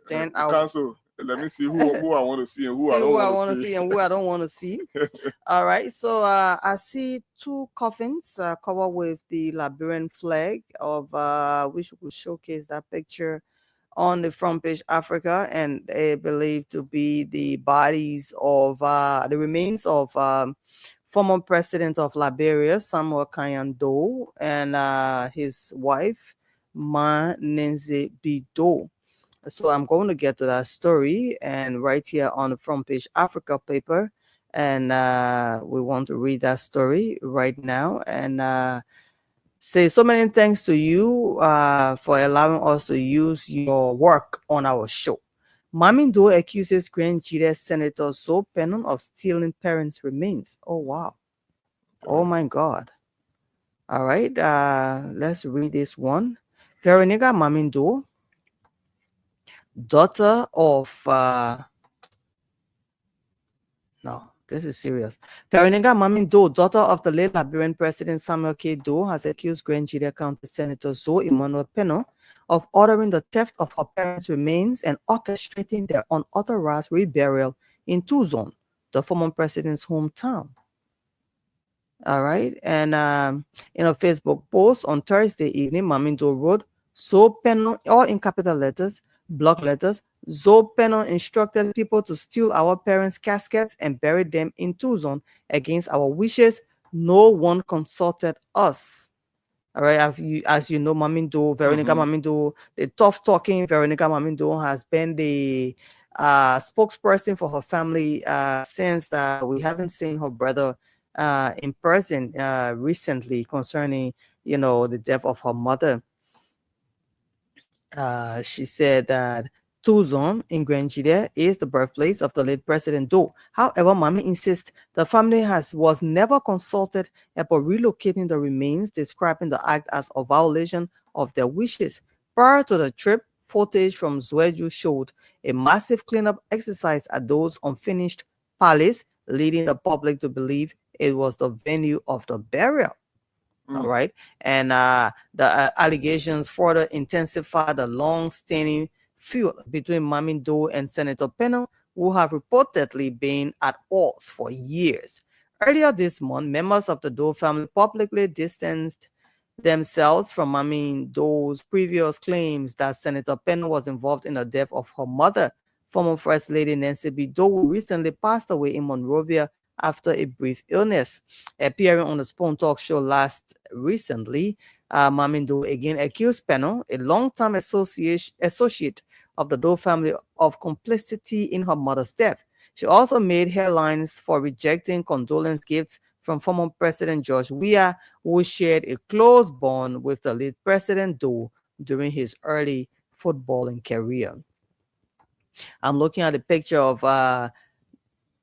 Then I'll cancel. Let me see who I want to see and who I don't want to see. And who I don't want to see. All right. So I see 2 coffins covered with the Liberian flag of which we could showcase that picture on the front page, Africa, and they believe to be the bodies of the remains of former president of Liberia, Samuel Kanyando, and his wife, Ma Nenze Bido. So I'm going to get to that story, and right here on the front page, Africa paper, and we want to read that story right now, and say so many thanks to you for allowing us to use your work on our show. Mamindo accuses Grand Judicial Senator So Pennon of stealing parents' remains. Oh, wow. Oh, my God. All right. Let's read this one. Veronica Mamindo, daughter of... no, this is serious. Veronica Mamindo, daughter of the late Liberian President Samuel K. Doe, has accused Grand Judicial County Senator So Emmanuel Pennon of ordering the theft of her parents' remains and orchestrating their unauthorized reburial in Tuzon, the former president's hometown. All right. And in a Facebook post on Thursday evening, Mamindo wrote, So Pennon, all in capital letters, block letters, Zoe Pennon instructed people to steal our parents' caskets and bury them in Tucson against our wishes. No one consulted us. All right, as you know, Mamindo, Veronica Mamindo, the tough talking Veronica Mamindo has been the spokesperson for her family since we haven't seen her brother in person recently concerning, the death of her mother. She said that Tucson in Grenada is the birthplace of the late President Doe. However, Mami insists the family was never consulted about relocating the remains, describing the act as a violation of their wishes. Prior to the trip, footage from Zweju showed a massive cleanup exercise at those unfinished palace, leading the public to believe it was the venue of the burial. All right. And the allegations further intensify the long-standing feud between Mami Doe and Senator Pennon, who have reportedly been at odds for years. Earlier this month, members of the Doe family publicly distanced themselves from Mami Doe's previous claims that Senator Pennon was involved in the death of her mother, former First Lady Nancy B. Doe, who recently passed away in Monrovia after a brief illness. Appearing on the Spoon Talk show recently, Mami Doe again accused Pennon, a longtime associate of the Doe family, of complicity in her mother's death. She also made headlines for rejecting condolence gifts from former President George Weah, who shared a close bond with the late President Doe during his early footballing career. I'm looking at a picture of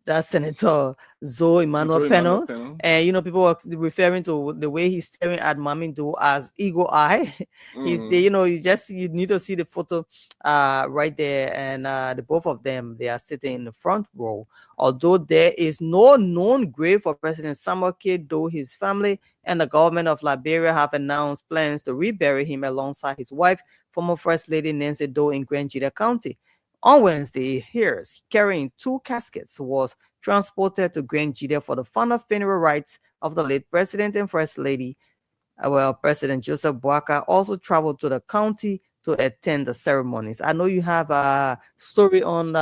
that Senator Zoe Emmanuel Pennon. And, people are referring to the way he's staring at Mami Doe as eagle eye. You need to see the photo right there. And the both of them, they are sitting in the front row. Although there is no known grave for President Samuel K. Doe, his family and the government of Liberia have announced plans to rebury him alongside his wife, former First Lady Nancy Doe, in Grenada County. On Wednesday, hearse carrying 2 caskets was transported to Grenada for the final funeral rites of the late President and First Lady. President Joseph Boakai also traveled to the county to attend the ceremonies. I know you have a story on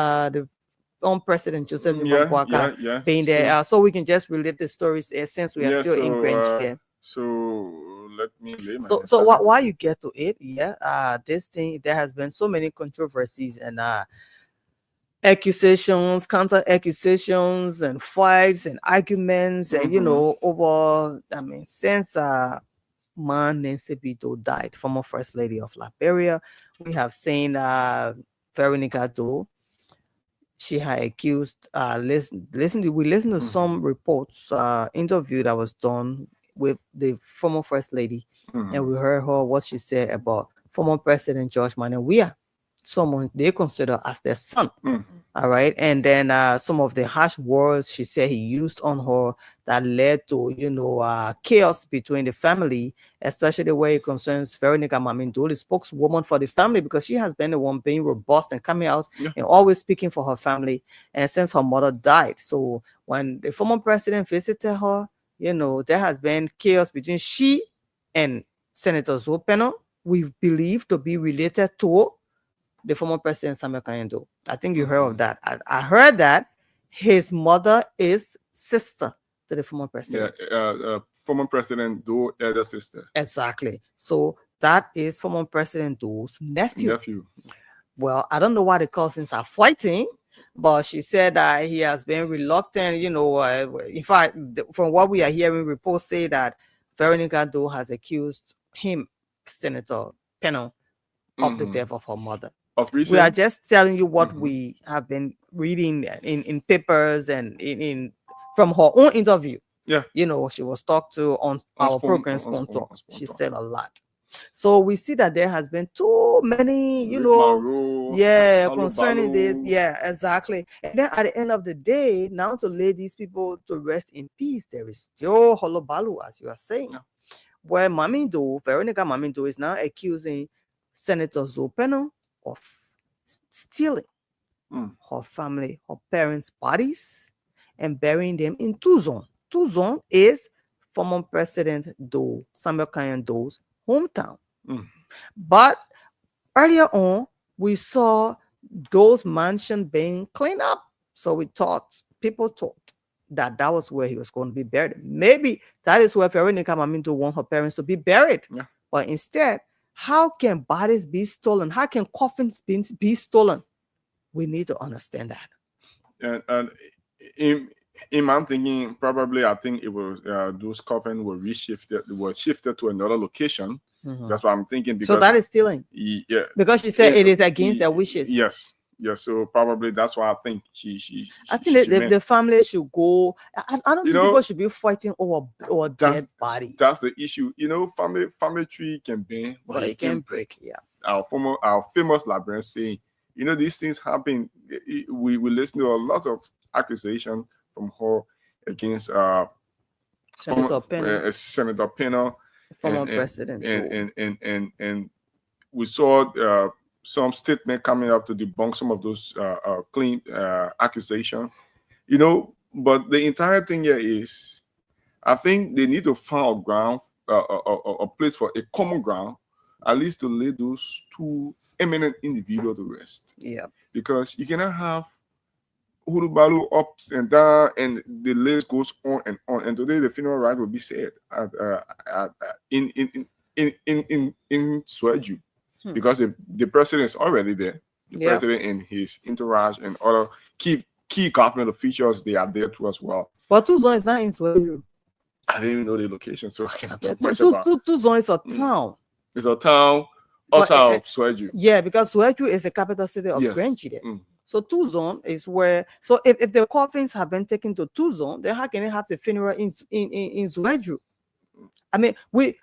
President Joseph Boakai being there, so we can just relate the stories since we are still in Grenada. So let me lay my So while you get to it, this thing, there has been so many controversies and accusations, counter accusations, and fights and arguments, and over. Since Nancy B. Doe died, former First Lady of Liberia, we have seen Veronica Doe. She had accused. We listened to some reports, interview that was done with the former First Lady, and we heard what she said about former President George Manuel Weah, someone they consider as their son. All right, and then some of the harsh words she said he used on her that led to chaos between the family, especially where it concerns Veronica Mami Doe, the spokeswoman for the family, because she has been the one being robust and coming out and always speaking for her family, and since her mother died. So when the former president visited her, there has been chaos between she and Senator Zoe Pennon, we believe to be related to the former president Samuel Doe. I think you heard of that. I heard that his mother is sister to the former president. Former President Doe, elder sister. Exactly. So that is former President Doe's nephew. Well, I don't know why the cousins are fighting, but she said that he has been reluctant. In fact, from what we are hearing, reports say that Veronica Doe has accused him, Senator Pennon, of the death of her mother. We are just telling you what we have been reading in papers and in from her own interview. She was talked to on our program Spoon Talk. She said a lot. So we see that there has been too many, concerning this. Yeah, exactly. And then at the end of the day, now to lay these people to rest in peace, there is still Holobalu, as you are saying, where Mami Doe, Veronica Mami Doe, is now accusing Senator Zoe Pennon of stealing her family, her parents' bodies, and burying them in Tucson. Tucson is former President Doe, Samuel Doe's hometown. But earlier on, we saw those mansions being cleaned up. So people thought that was where he was going to be buried. Maybe that is where Veronica Mamindo want her parents to be buried. Yeah. But instead, how can bodies be stolen? How can coffins be stolen? We need to understand that. And in my thinking, probably I think it was those coffins were shifted to another location. That's what I'm thinking. Because so that is stealing. Yeah. Because she said it is against their wishes. Yes. Yeah, so probably that's why I think she I think the family should go. I don't think people should be fighting over dead body. That's the issue. Family tree can bend, but it can break. Yeah. Our famous librarian saying, these things happen. We listen to a lot of accusations from her against Senator Pena, former president, and we saw some statement coming up to debunk some of those clean accusations, but the entire thing here is, I think they need to find a ground, a place for a common ground, at least to lay those two eminent individuals to rest. Yeah. Because you cannot have Hurubalu ups and down, and the list goes on and on. And today the funeral rite will be said in Sweju. Because the president is already there, the president and his entourage and other key government officials, they are there too as well. But Tuzon is not in Sweju. I didn't even know the location, so I cannot talk much about it. Tuzon is a town. It's a town outside of Sweju. Yeah, because Sweju is the capital city of Grenjide. So Tuzon is where. So if the coffins have been taken to Tuzon, then how can they have the funeral in Sweju? I mean, we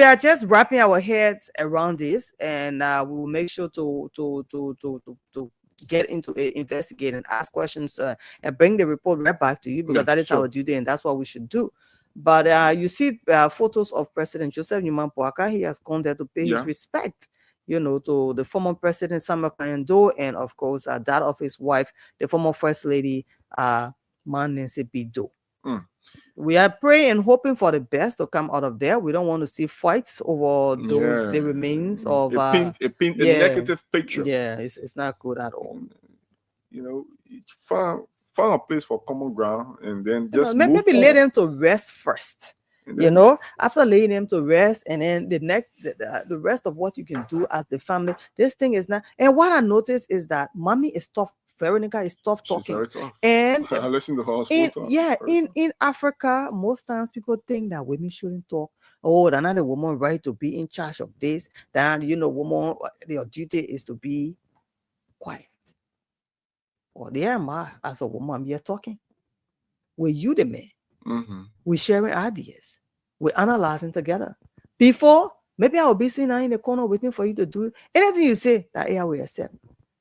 are just wrapping our heads around this, and we will make sure to get into it, investigate, and ask questions, and bring the report right back to you, because that is our duty, and that's what we should do. But you see photos of President Joseph Newman Boaka. He has gone there to pay his respect, to the former president Samuel Kanyando, and of course that of his wife, the former first lady, Nancy Bido. We are praying and hoping for the best to come out of there. We don't want to see fights over the remains of a negative picture. Yeah, it's not good at all. Find a place for common ground, and then just maybe lay them to rest first. After laying them to rest, and then the rest of what you can do as the family. This thing is not. And what I noticed is that mommy is tough. Veronica is tough talking, and I listen to her. In Africa, most times people think that women shouldn't talk. Oh, they're not a woman right to be in charge of this. Then woman, their duty is to be quiet. Well, there am I as a woman. We are talking. We're you the man. We're sharing ideas. We're analyzing together. Before, maybe I will be sitting in the corner waiting for you to do anything you say that I will accept.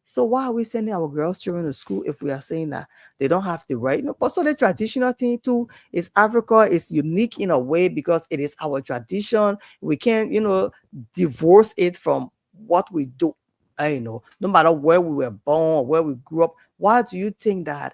So why are we sending our girls children to school if we are saying that they don't have the right? But so the traditional thing too is Africa is unique in a way because it is our tradition. We can't, divorce it from what we do. No matter where we were born or where we grew up. Why do you think that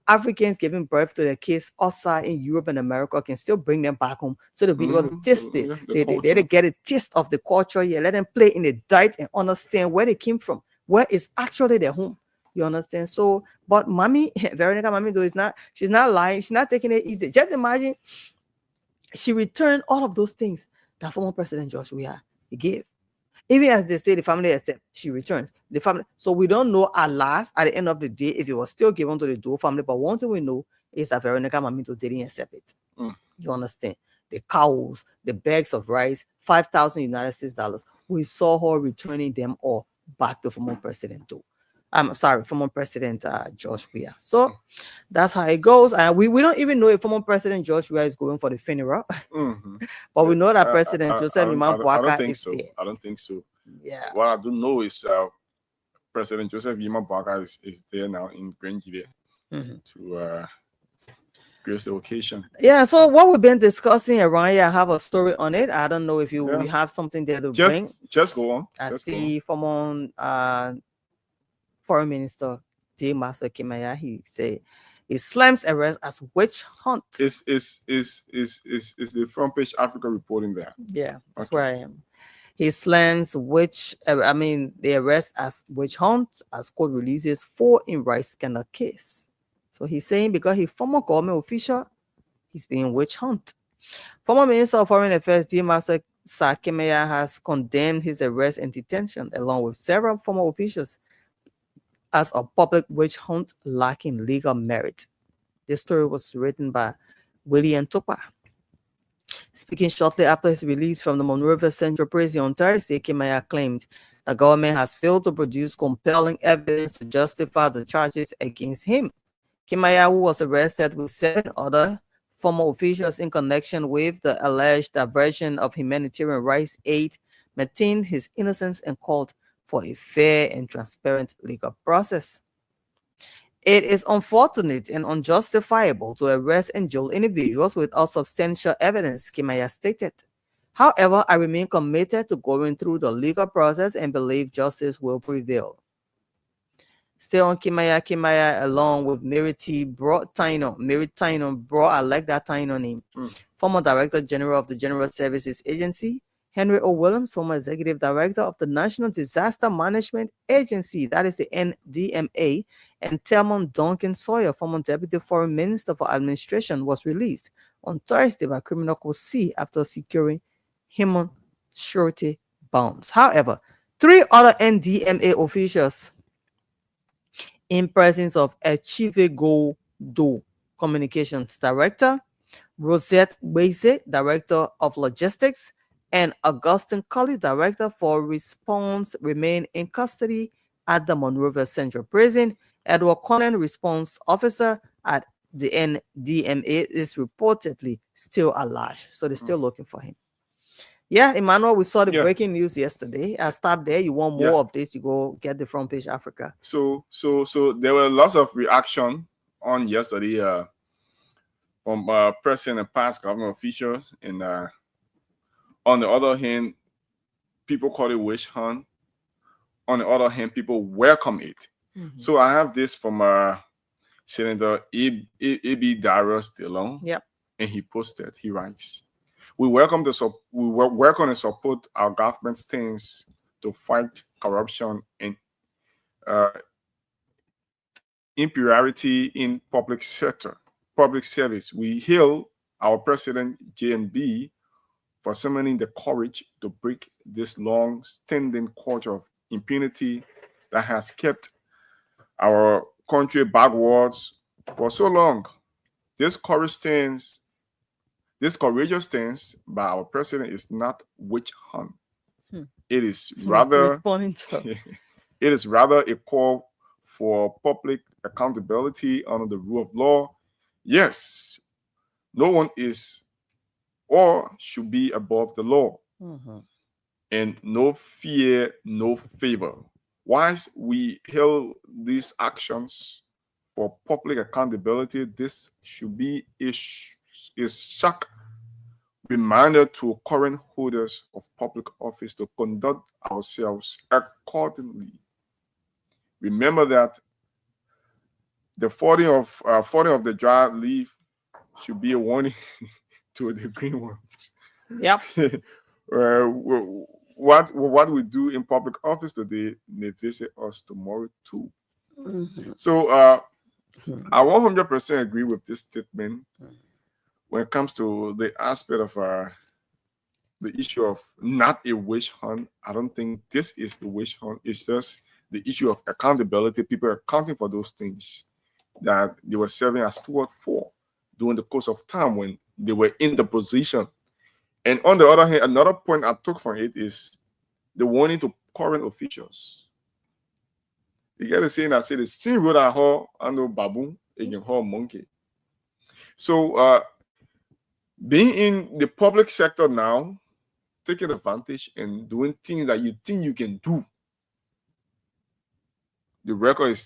Africans giving birth to their kids outside in Europe and America can still bring them back home so they'll be able to taste it? They get a taste of the culture here. Let them play in the diet and understand where they came from. Where is actually their home, you understand? So, but mommy, Veronica Mamindo she's not lying, she's not taking it easy. Just imagine she returned all of those things that former President George Weah he gave. Even as they say, the family accept, she returns. The family, so we don't know at the end of the day, if it was still given to the Doe family. But one thing we know is that Veronica Mamindo didn't accept it. You understand? The cows, the bags of rice, 5,000 United States dollars. We saw her returning them all back to former President former President George Weah. So that's how it goes. And we don't even know if former President George Weah is going for the funeral. But we know that President Joseph Newman Boaka is there. I don't think so. Yeah. What I do know is President Joseph Newman Boaka is there now in Grenjide to grace the occasion. Yeah, so what we've been discussing around here, I have a story on it. I don't know if you have something there to bring. Just go on. As the former Foreign Minister Maso Kimaya, he say he slams arrest as witch hunt. Is the front page Africa reporting there? Yeah, that's where I am. He slams the arrest as witch hunt as court releases 4 in rice scandal case. So he's saying because he's former government official, he's being witch hunt. Former Minister of Foreign Affairs Dimaso Sakemeya has condemned his arrest and detention along with several former officials as a public witch hunt lacking legal merit. This story was written by William Topa. Speaking shortly after his release from the Monrovia Central Prison on Thursday, Kimaya claimed the government has failed to produce compelling evidence to justify the charges against him. Kimaya, who was arrested with 7 other former officials in connection with the alleged diversion of humanitarian rights aid, maintained his innocence and called for a fair and transparent legal process. It is unfortunate and unjustifiable to arrest and jail individuals without substantial evidence, Kimaya stated. However, I remain committed to going through the legal process and believe justice will prevail. Still on Kimaya along with Mary Tynon brought, I like that Tynon name, former Director General of the General Services Agency, Henry O. Williams, former Executive Director of the National Disaster Management Agency, that is the NDMA, and Telmon Duncan Sawyer, former Deputy Foreign Minister for Administration, was released on Thursday by Criminal Court C after securing human surety bonds. However, 3 other NDMA officials in presence of Echivego Do, Communications Director, Rosette Wese, Director of Logistics, and Augustine Colley, Director for Response, remain in custody at the Monrovia Central Prison. Edward Conan, Response Officer at the NDMA, is reportedly still alive. So they're still looking for him. Yeah, Emmanuel, we saw the breaking news yesterday. I stopped there. You want more of this, you go get the Front Page Africa. So there were lots of reaction on yesterday from present and past government officials, and on the other hand, people call it witch hunt. On the other hand, people welcome it. So I have this from Senator A.B. Darius DeLong. Yep. And he posted, he writes, we welcome and support our government's stance to fight corruption and impunity in public service. We hail our President JNB for summoning the courage to break this long-standing culture of impunity that has kept our country backwards for so long. This courageous stance by our president is not witch hunt. It is rather it is rather a call for public accountability under the rule of law. Yes, no one is or should be above the law. And no fear, no favor. Whilst we hail these actions for public accountability, this should be a shock reminder to current holders of public office to conduct ourselves accordingly. Remember that the falling of the dry leaf should be a warning to the green ones. Yep. What we do in public office today may visit us tomorrow too. So I 100% agree with this statement when it comes to the aspect of the issue of not a witch hunt. I don't think this is the witch hunt. It's just the issue of accountability. People are accounting for those things that they were serving as steward for during the course of time when they were in the position. And on the other hand, another point I took from it is the warning to current officials. You get the saying that said, "Sin road at her and no baboon again her monkey." So being in the public sector now, taking advantage and doing things that you think you can do, the record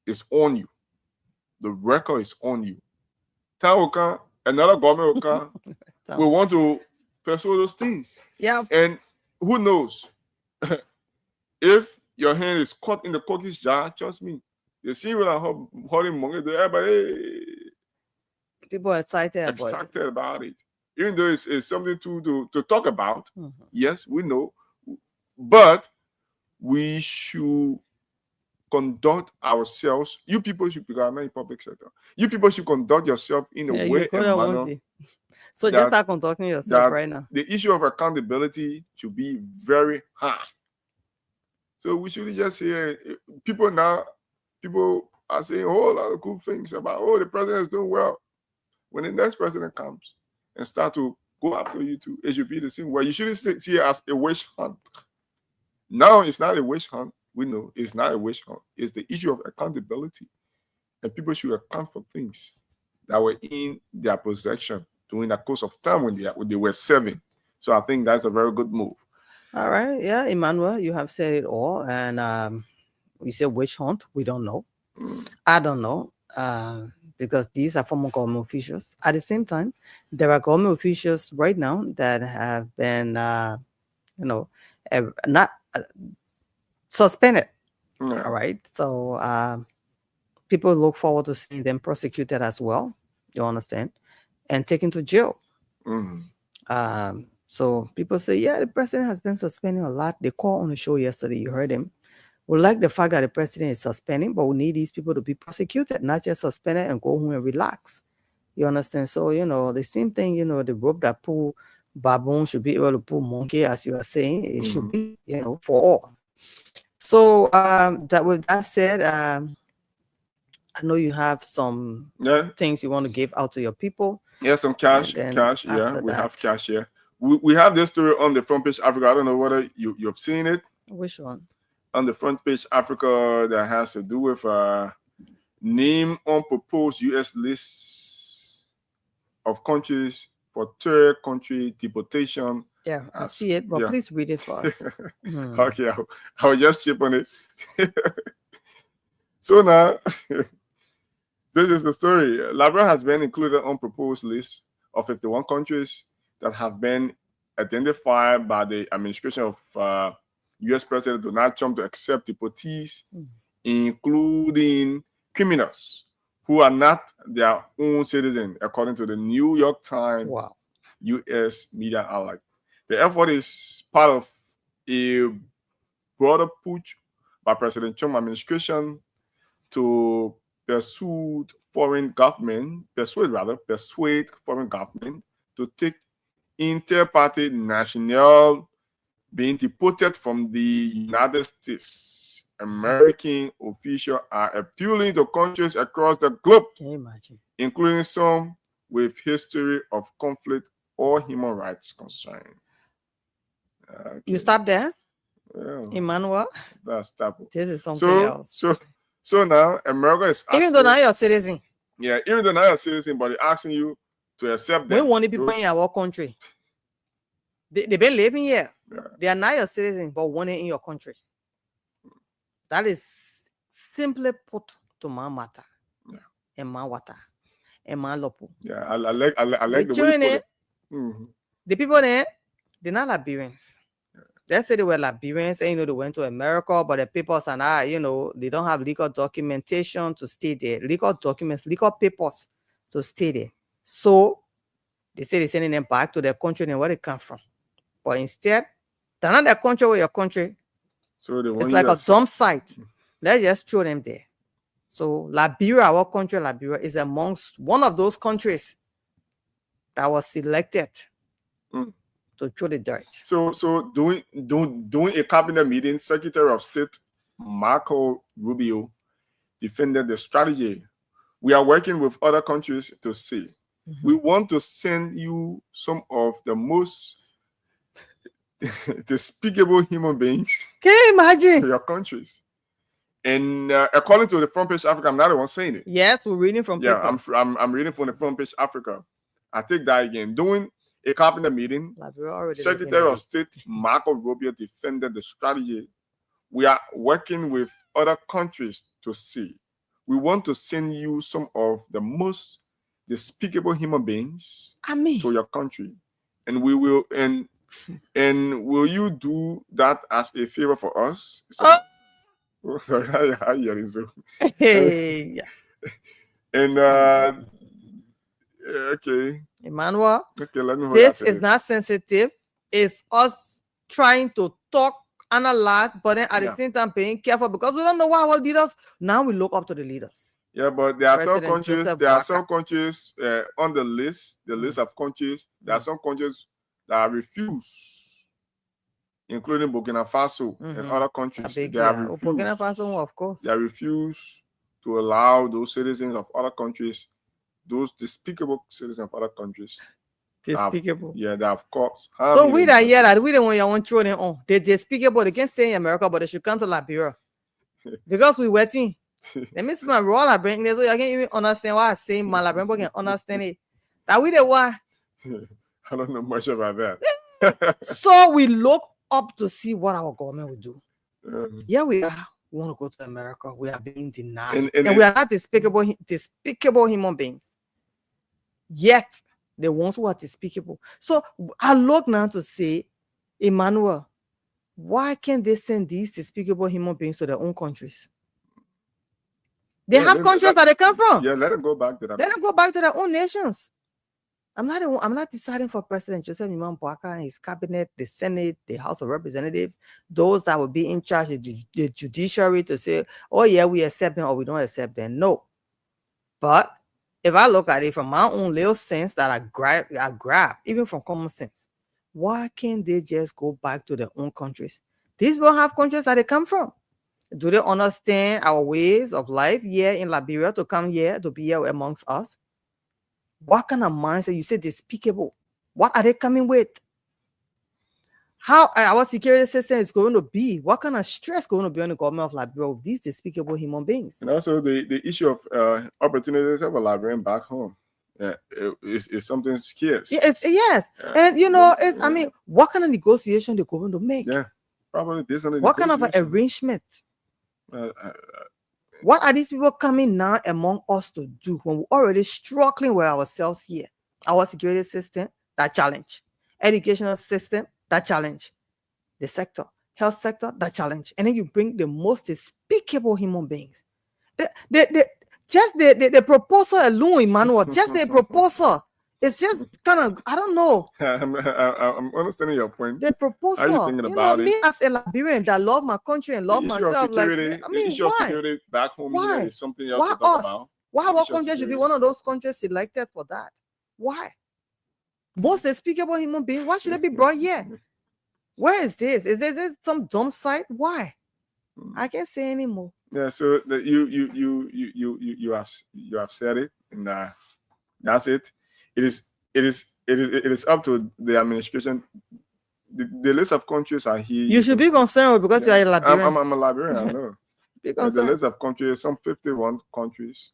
is on you. The record is on you. Taoka, another government will want to pursue those things. Yeah. And who knows? If your hand is caught in the cookies jar, trust me. You see when I holding money to everybody. People are excited about it. Even though it's something to talk about. Yes, we know. But we should conduct ourselves. You people should become in public sector. You people should conduct yourself in a way and manner. So just start conducting yourself right now. The issue of accountability should be very high. So we should just hear people are saying a whole lot of good things about, oh, the president is doing well. When the next president comes and start to go after you too, it should be the same way. You shouldn't see it as a witch hunt. Now it's not a witch hunt. We know it's not a witch hunt. It's the issue of accountability. And people should account for things that were in their possession during the course of time when they were serving. So I think that's a very good move. All right. Yeah, Emmanuel, you have said it all. And you said witch hunt. We don't know. I don't know. Because these are former government officials. At the same time, there are government officials right now that have been, not suspended. Yeah. All right. So people look forward to seeing them prosecuted as well. You understand? And taken to jail. So people say, yeah, the president has been suspending a lot. They called on the show yesterday. You heard him. We like the fact that the president is suspending, but we need these people to be prosecuted, not just suspended and go home and relax. You understand? So, the same thing, the rope that pull baboon should be able to pull monkey, as you are saying. It should be, for all. So, with that said, I know you have some things you want to give out to your people. Yeah, some cash. Yeah, we have cash here. We have this story on the front page Africa. I don't know whether you've seen it. Which one? On the front page Africa, that has to do with name unproposed U.S. lists of countries for third country deportation. Yeah, I see it, but please read it for us. Okay, I will just chip on it. So now, this is the story. Liberia has been included on proposed list of 51 countries that have been identified by the administration of U.S. President Donald Trump to accept deportees, including criminals who are not their own citizens, according to the New York Times U.S. media outlet. The effort is part of a broader push by President Trump administration to persuade foreign government to take inter-party national being deported from the United States. American officials are appealing to countries across the globe, can you imagine, including some with history of conflict or human rights concern. Okay. You stop there? Yeah. Emmanuel? That's stop. This is something else. So now America is even though now you're a citizen. Yeah, even though now you're a citizen, but they're asking you to accept them. We want the people in our country. They've been living here. Yeah. They are not your citizens, but one in your country. That is simply put to my matter. Yeah. And my water. And my lopo. Yeah, I like the way you put it. The people there, they're not Liberians. Yeah. They say they were Liberians and they went to America, but the papers are not, they don't have legal documentation to stay there. Legal documents, legal papers to stay there. So they say they're sending them back to their country and where they come from. But instead, they're not their country or your country. So it's like a dump site. Let's just throw them there. So Liberia, our country, Liberia, is amongst one of those countries that was selected to throw the dirt. So during a cabinet meeting, Secretary of State Marco Rubio defended the strategy. We are working with other countries to see. We want to send you some of the most despicable human beings. Can you imagine? To your countries. And according to the front page Africa, I'm not the one saying it. Yes, we're reading from papers. I'm reading from the front page Africa. I take that again. During a cabinet meeting, Secretary of State Marco Rubio defended the strategy. We are working with other countries to see. We want to send you some of the most despicable human beings to your country, and we will and will you do that as a favor for us? Hey. And okay, Emmanuel. Okay, let me. This is not sensitive. It's us trying to talk analyze, but then at the same time being careful because we don't know why our leaders. Now we look up to the leaders. Yeah, but there are some President countries. Joseph There are Bassa. some countries on the list. The list of countries. There are some countries that refuse, including Burkina Faso and other countries. They have refused. Burkina Faso, of course. They refuse to allow those citizens of other countries, those despicable citizens of other countries. Despicable. They have cops. So we that year that we don't want you want to throw them on. They're despicable. They can't stay in America, but they should come to Liberia because we waiting. Let me speak my role. I bring this so you can even understand what I say. My Liberian can understand it. That we the why. I don't know much about that. So we look up to see what our government will do. Yeah, we are. We want to go to America. We are being denied, and we are not despicable human beings. Yet the ones who are despicable. So I look now to say, Emmanuel, why can't they send these despicable human beings to their own countries? They have countries that they come from. Yeah, let them go back to that. Let them go back to their own nations. I'm not deciding for President Joseph Bassa and his cabinet, the Senate, the House of Representatives, those that will be in charge of the judiciary to say, oh yeah, we accept them or we don't accept them. No. But if I look at it from my own little sense that I grab, even from common sense, why can't they just go back to their own countries? These people have countries that they come from. Do they understand our ways of life here in Liberia to come here, to be here amongst us? What kind of mindset? You say despicable. What are they coming with? How our security system is going to be? What kind of stress going to be on the government of Liberia with these despicable human beings? And also the issue of opportunities of a Liberian back home. Is something scarce. Yes. And you know, I mean, what kind of negotiation they're going to make? Yeah, probably this. What kind of an arrangement? What are these people coming now among us to do when we're already struggling with ourselves here? Our security system, that challenge. Educational system, that challenge. The sector, health sector, that challenge. And then you bring the most despicable human beings. The proposal alone, Emmanuel, just the proposal. It's just kind of, I don't know. I'm understanding your point. The proposal. How are you thinking about it? Me as a Liberian that love my country and love myself. The issue of security back home here is something else to talk about. Why our country should be one of those countries selected for that? Why? Most despicable human beings, why should they be brought here? Where is this? Is there some dumb site? Why? I can't say anymore. Yeah, so you have said it, and that's it. It is up to the administration. The list of countries are here. You should be concerned because you are a Liberian. I'm a Liberian, I know. The list of countries, some 51 countries,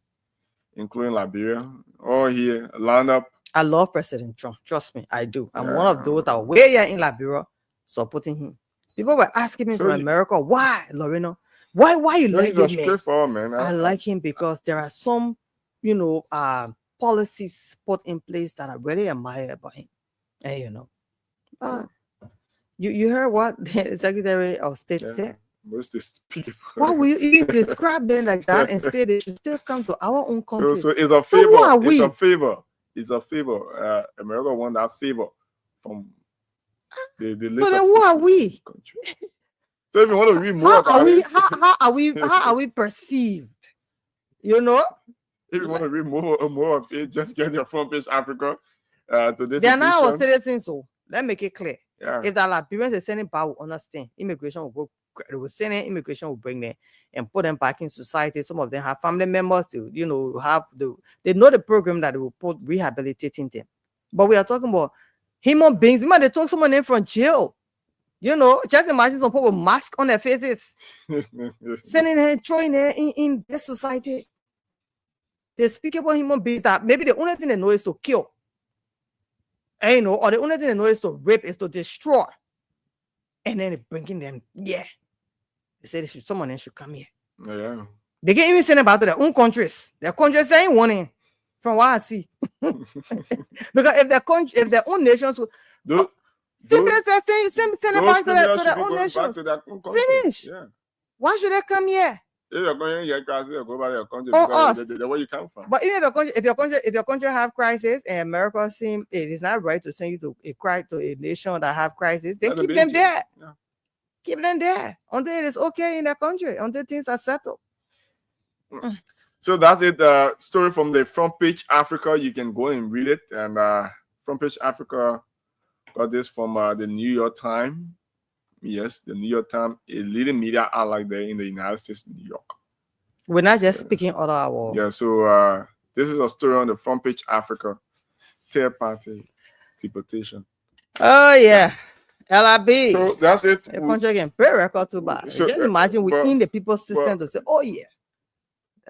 including Liberia, all here, lined up. I love President Trump. Trust me, I do. I'm one of those that were here in Liberia supporting him. People were asking me from America, why, Lorena? Why you like him? Straightforward, man. I like him because there are some, policies put in place that I really admire about him. And you heard what the Secretary of State said? Most despicable. Why will you even describe them like that and say they should still come to our own country? So it's a favor. So it's a favor. It's a favor. America won that favor from the list. So then who are we? So if you want to read more about it, how are we perceived? You know? If you want to read more of it, just get your front page Africa to this. They are now our citizens, so let's make it clear. Yeah. If the Liberians are sending power, understand immigration will go. They will send in, immigration will bring them and put them back in society. Some of them have family members to, they know the program that they will put rehabilitating them. But we are talking about human beings. They took someone in from jail. Just imagine some people with masks on their faces, sending her, throwing her in this society. They speak about human beings that maybe the only thing they know is to kill. Or the only thing they know is to rape, is to destroy. And then bringing them, They say someone else should come here. Yeah. They can't even send them back to their own countries. Their countries ain't wanting, from what I see. Because if their own nations would send them back to their own nations. Finish. Yeah. Why should they come here? If you're going here, go back to your country because where you come from. But even if your country have crisis and America it is not right to send you to a nation that have crisis, then keep them there. Yeah. Keep them there until it is okay in the country, until things are settled. So that's it. Story from the Front Page Africa. You can go and read it. And Front Page Africa got this from the New York Times. Yes, the New York Times, a leading media outlet there in the United States, New York. We're not just speaking out of our. Yeah, so this is a story on the Front Page Africa. Third party deportation. Oh, yeah. LIB. So that's it. The country can pay record too bad. So, Just imagine within the people's system but, to say, oh, yeah.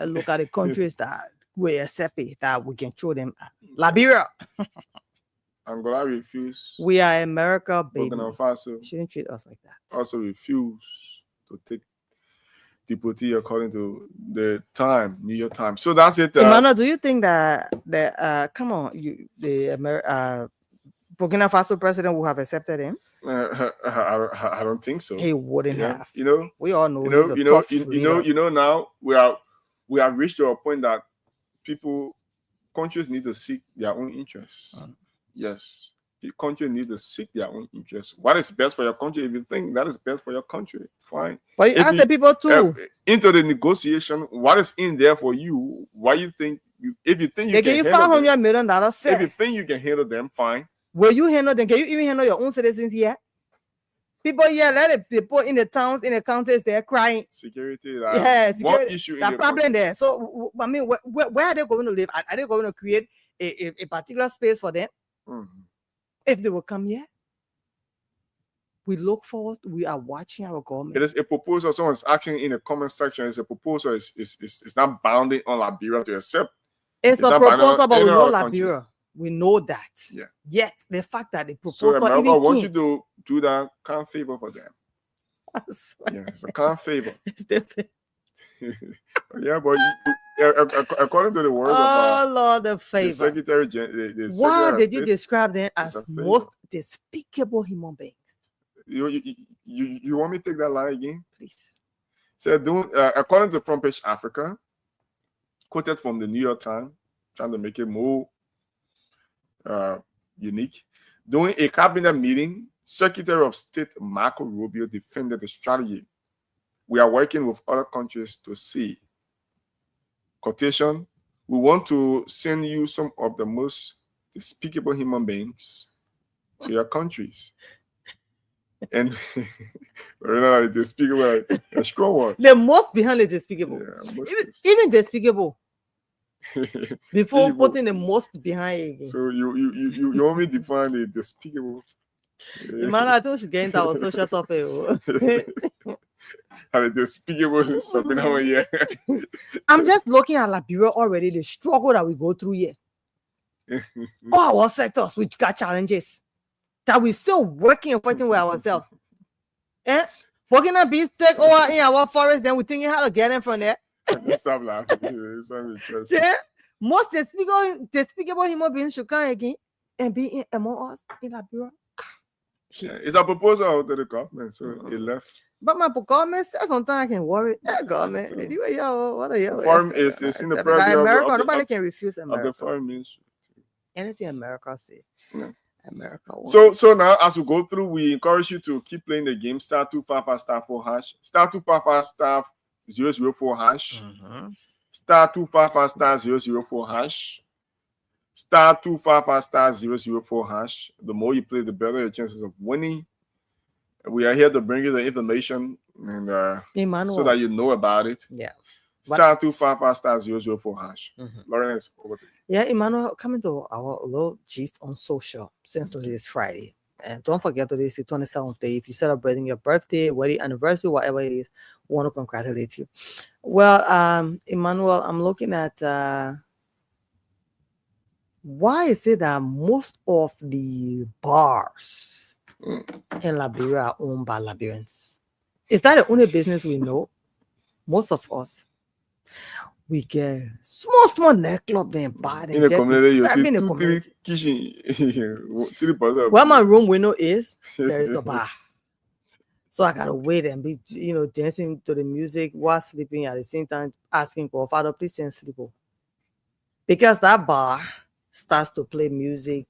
Look at the countries that we accept it, that we can throw them at. Liberia. Angola refused. We are America, baby. Burkina Faso shouldn't treat us like that. Also refused to take deportee according to the New York Times. So that's it. Emmanuel, do you think that come on, Burkina Faso president would have accepted him? I don't think so. He wouldn't have. You know, we all know. You know. Now we have reached to a point that countries need to seek their own interests. Yes, the country needs to seek their own interests. What is best for your country? If you think that is best for your country, fine. But you ask the people too. Into the negotiation, what is in there for you? Why you think? If you think they can you $500 million, if you think you can handle them, fine. Will you handle them? Can you even handle your own citizens here? People here, let the people in the towns, in the counties, they're crying. Security, one issue. That problem there. So I mean, where are they going to live? Are they going to create a particular space for them? If they will come here, we look forward. We are watching our government. It is a proposal. Someone's asking in the comment section. It's a proposal. It's not bounding on Liberia to accept. It's a proposal, but we know Liberia. We know that. Yeah. Yet the fact that the So proposal America wants you to do that kind of favor for them. Yeah, it's a kind of favor. It's different. Yeah, but according to the words of Lord, the favor. The Secretary Why did you describe them as most despicable human beings? You want me to take that line again? Please. So, according to Front Page Africa, quoted from the New York Times, trying to make it more unique. During a cabinet meeting, Secretary of State Marco Rubio defended the strategy. We are working with other countries to see. Quotation, we want to send you some of the most despicable human beings to your countries. And despicable, a strong one. The most behind the despicable. Yeah, even despicable. Before putting the most behind again. So you want me to define the despicable? Man, I thought she's getting that social topic. And the despicable something over here. I'm just looking at Liberia already, the struggle that we go through here. All our sectors which got challenges that we're still working and fighting with ourselves. Working on bees take over in our forest, then we're thinking how to get them from there. Stop laughing. Yeah. Most despicable human beings should come again and be among us in Liberia. Yeah, it's a proposal to the government, so it left. But my government says sometimes I can worry. That government, anyway, what are you? Foreign is in the president. America, nobody can refuse America. Of the foreign ministry. Anything America say. Yeah. America. So now, as we go through, we encourage you to keep playing the game. *255*4# *255*004# *255*004# *255*004#. The more you play, the better your chances of winning. We are here to bring you the information and so that you know about it. Yeah. *255*004#. Lawrence, over to you. Yeah, Emmanuel, coming to our little gist on social since today is Friday. And don't forget today is the 27th day. If you're celebrating your birthday, wedding anniversary, whatever it is, we want to congratulate you. Well, Emmanuel, I'm looking at why is it that most of the bars in Liberia are owned by Liberians? Is that the only business we know? Most of us, we get small nightclub then bar in the community. Where my room window is, there is a bar. So I gotta wait and be, dancing to the music while sleeping at the same time, asking for Father, please send sleep. Because that bar starts to play music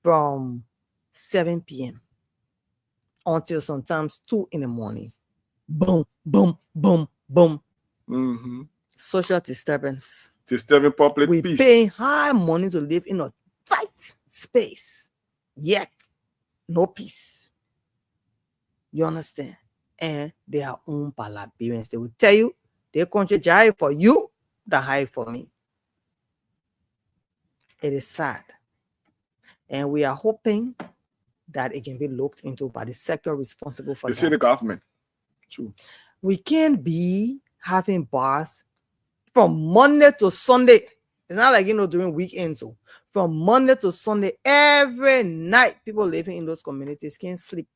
from 7 p.m. until sometimes 2 in the morning. Boom, boom, boom, boom. Mm-hmm. Social disturbance. Disturbing public We peace. pay high money to live in a tight space, yet no peace. You understand? And they are owned by Liberians. They will tell you their country high for you, the high for me. It is sad. And we are hoping that it can be looked into by the sector responsible for the that. city government. True. We can't be having bars from Monday to Sunday. It's not like, during weekends. So from Monday to Sunday, every night, people living in those communities can't sleep.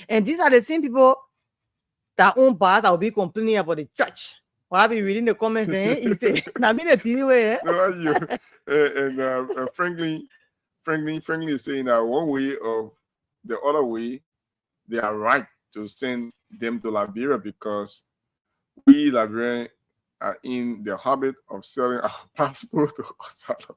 And these are the same people that own bars that will be complaining about the church. Well, I'll be reading the comments then. Franklin is saying that one way or the other way, they are right to send them to Liberia because we Liberians are in the habit of selling our passport to outsiders.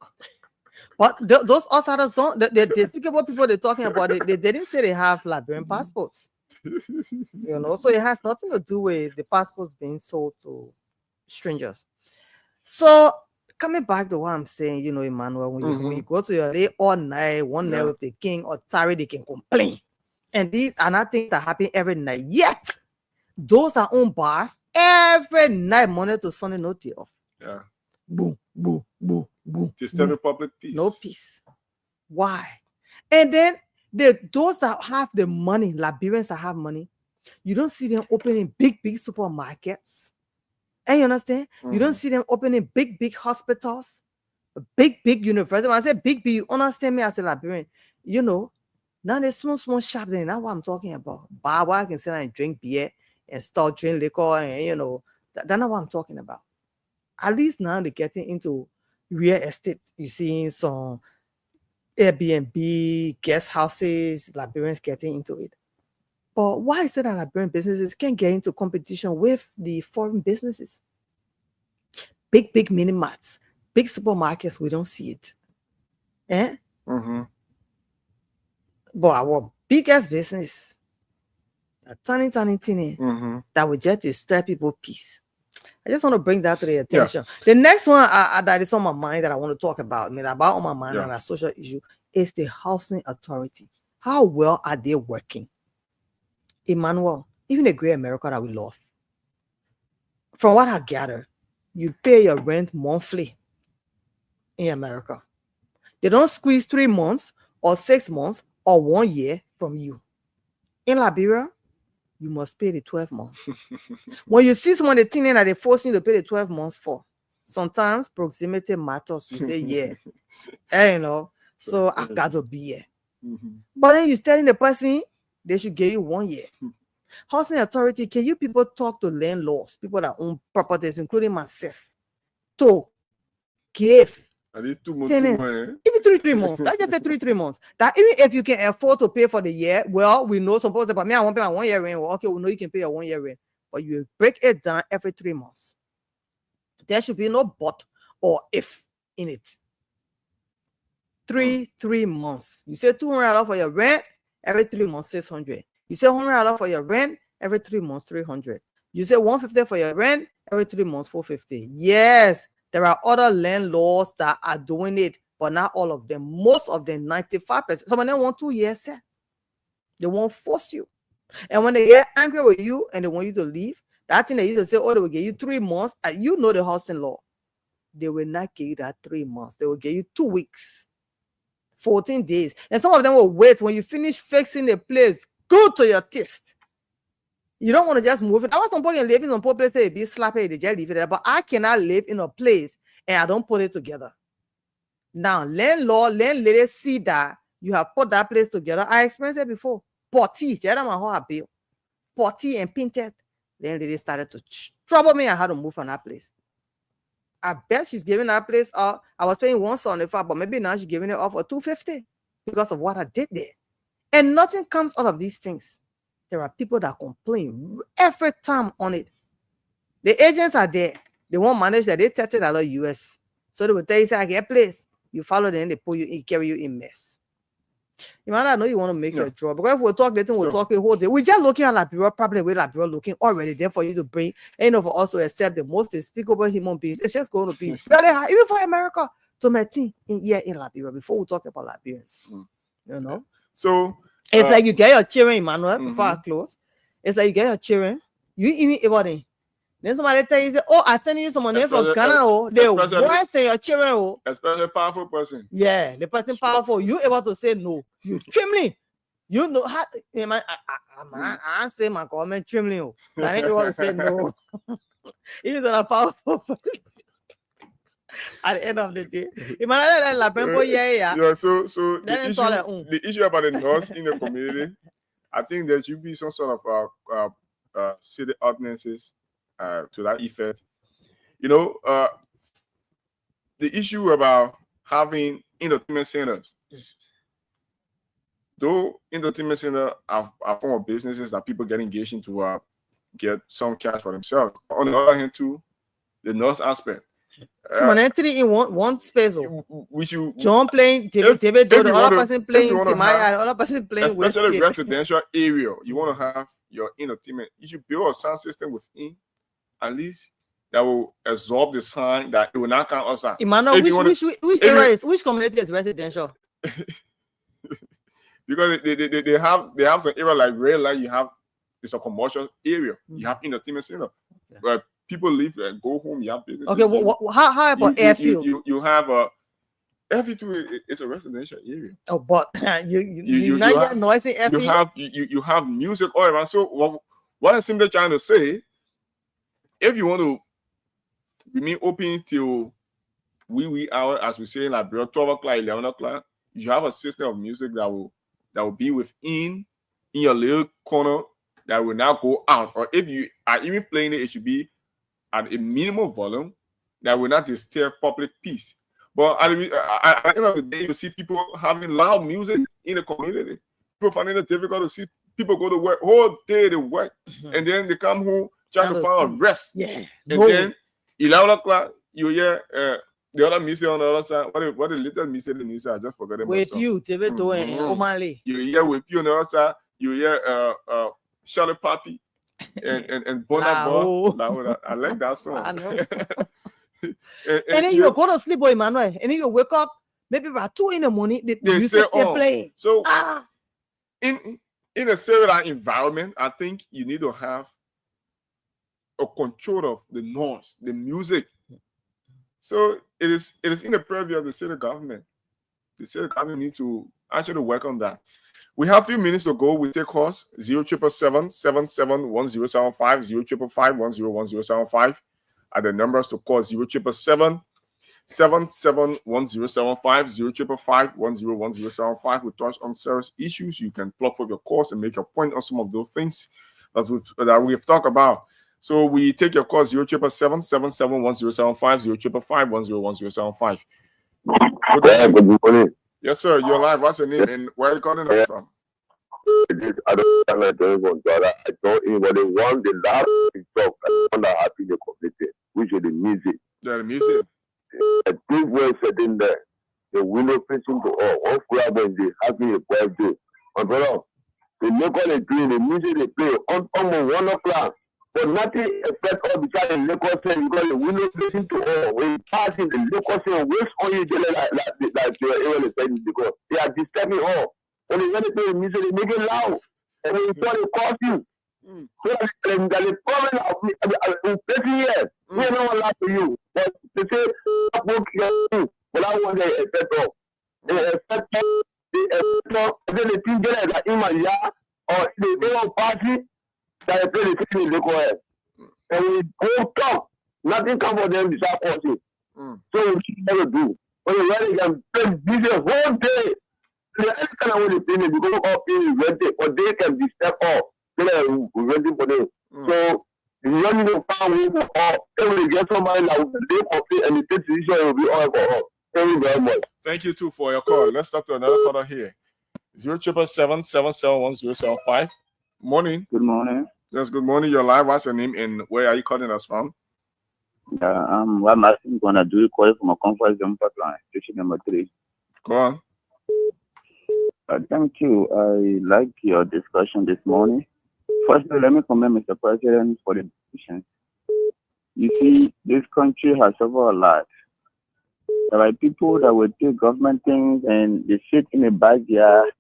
But those outsiders don't. They speak about people they're talking about. They didn't say they have Liberian passports. So it has nothing to do with the passports being sold to strangers. So coming back to what I'm saying, Emmanuel, when you go to your day all night, one night with the king or Tari, they can complain. And these are not things that happen every night. Yet, those that own bars, every night, Monday to Sunday, no day off. Yeah. Boom, boom, boom, boom. Disturbing public peace. No peace. Why? And then those that have the money, Liberians that have money, you don't see them opening big supermarkets. And you understand? You don't see them opening big hospitals, big universities. When I say big, you understand me as a Liberian. Now the small shop, then that's what I'm talking about. Bar where I can sit and drink beer and start drink liquor, and that's not what I'm talking about. At least now they're getting into real estate. You see some Airbnb, guest houses, Liberians getting into it. But why is it that Liberian businesses can't get into competition with the foreign businesses? Big mini marts, big supermarkets, we don't see it. But our biggest business, a tiny that will just disturb people's peace. I just want to bring that to their attention. Yeah. The next one that is on my mind that I want to talk about, on my mind and a social issue, is the housing authority. How well are they working? Emmanuel, even the great America that we love, from what I gather, you pay your rent monthly in America. They don't squeeze 3 months or 6 months or 1 year from you. In Liberia, you must pay the 12 months. When you see someone that they're forcing you to pay the 12 months for, sometimes proximity matters. You say, yeah. So I got to be here. But then you're telling the person they should give you 1 year. Housing authority, can you people talk to landlords, people that own properties, including myself, to give at least 2 months, even 3 months. That's just the 3 months. That even if you can afford to pay for the year, well, we know some people say, but me, I won't pay my 1 year rent. Well, okay, we know you can pay your 1 year rent, but you break it down every 3 months. There should be no but or if in it. 3 months. You say $200 for your rent, every 3 months, $600. You say $100 for your rent, every 3 months, $300. You say $150 for your rent, every 3 months, $450. Yes, there are other landlords that are doing it, but not all of them. Most of them, 95%. Some of them want 2 years, sir. They won't force you. And when they get angry with you and they want you to leave, that thing they used to say, they will give you 3 months. You know the housing law. They will not give you that 3 months. They will give you 2 weeks, 14 days. And some of them will wait when you finish fixing the place, go to your taste. You don't want to just move it. I was some point live in some place, they be slappy, they just leave it there. But I cannot live in a place and I don't put it together. Now, landlady see that you have put that place together. I experienced it before. Potty, potty and painted. Landlady started to trouble me. I had to move from that place. I bet she's giving that place up. I was paying $175, but maybe now she's giving it up for $250 because of what I did there. And nothing comes out of these things. There are people that complain every time on it. The agents are there. They won't manage that. They $30 US. So they will tell you, say, I get a place. You follow them, they pull you in, carry you in mess. You might not know you want to make your draw, because if we talk later, we'll talk a whole day. We're just looking at Liberia, probably the way Liberia looking already. Then for you to bring any of us to accept the most despicable human beings, it's just going to be very hard, even for America to maintain in Liberia before we talk about Liberians. You know, so it's like you get your children, Emmanuel, before I close. It's like you get your children, you even everybody. Then somebody tell you, oh, I send you some money from Ghana, oh, they worse than your children, oh. Especially a powerful person. Yeah, the person powerful. You able to say no. You trimly. You know how I say my government trimly. Oh. I ain't able to say no. Even though I'm powerful person. At the end of the day. So the issue about the noise in the community, I think there should be some sort of city ordinances to that effect. You know, the issue about having entertainment centers, though entertainment centers are form of businesses that people get engaged into get some cash for themselves. On the other hand, too, the noise aspect. Come on, entry in one space. We should John playing TV, the other person playing Timaya, the other person playing with especially residential area. You want to have your entertainment. You should build a sound system within, at least that will absorb the sound that it will not count outside. Emmanuel, which area is which community is residential? Because they have some area like red light. You have it's a commercial area. You have entertainment center where people live and go home. You have business. Okay, how about airfield? You have a airfield. It's a residential area. Oh, but you not get noisy airfield. You have music all around. So what I'm simply trying to say, if you want to remain open till wee hour, as we say in Liberia, 12 o'clock, 11 o'clock, you have a system of music that will be within in your little corner that will not go out. Or if you are even playing it, it should be at a minimum volume that will not disturb public peace. But at the end of the day, you see people having loud music in the community. People finding it difficult to see people go to work whole day to work, and then they come home trying to find a rest. Yeah, and then 11 o'clock you hear the other music on the other side. What the little music in the side? I just forgot about. With you, TV doing Omali. You hear with you on the other side. You hear Charlotte Papi and Bonabon. I like that song. I know. and then you go to sleep, Emmanuel, and then you wake up maybe about 2 in the morning. The music they're playing. So in a cellular environment, I think you need to have a control of the noise, the music. So it is in the purview of the city government. The city government need to actually work on that. We have a few minutes to go. We take calls 0777-771075, 0555-101075. Are the numbers to call 0777-771075, 0555-101075. We touch on serious issues. You can plug for your calls and make your point on some of those things that we have talked about. So we take your call 0777-771075, 0555-101075. Good morning. Yes, sir. You're live. What's your name and where are you calling us from? I don't I don't anybody want the loud talk and that happy in the community, which is the music. Yeah, the music. A big way sitting there. The window facing to all. All club when they happy a birthday. And brother, they make all the doing the music they play on 1 o'clock. But nothing affect all because the local saying because the window facing to all. When you pass in the local saying waste on you like your area saying because they are disturbing all. When you want to play the music, they make it loud. And when you try to cost you. So that's the problem of 30 years. We are not allowed to you. But they say, but I want the effect of. The effect of, and then the thing that in my yard or the own party that they play the thing in the local head. And we go talk, nothing come for them besides forcing. So we never do. But the way they can play music whole day. That's kind of what they play because all being rented, or they can disturb all. They are renting for them. So if you want to find for all, every get somebody that will they complete and the decision will be all for all. Thank you very much. Thank you too for your call. Let's talk to another caller here. 0777-771075. Morning. Good morning. Yes, good morning. You're live. What's your name and where are you calling us from? I'm asking going to do call from a conference line, station number 3. Go on. Thank you. I like your discussion this morning. Firstly, let me commend Mr. President for the decision. You see, this country has suffered a lot. There are people that will take government things and they sit in a backyard,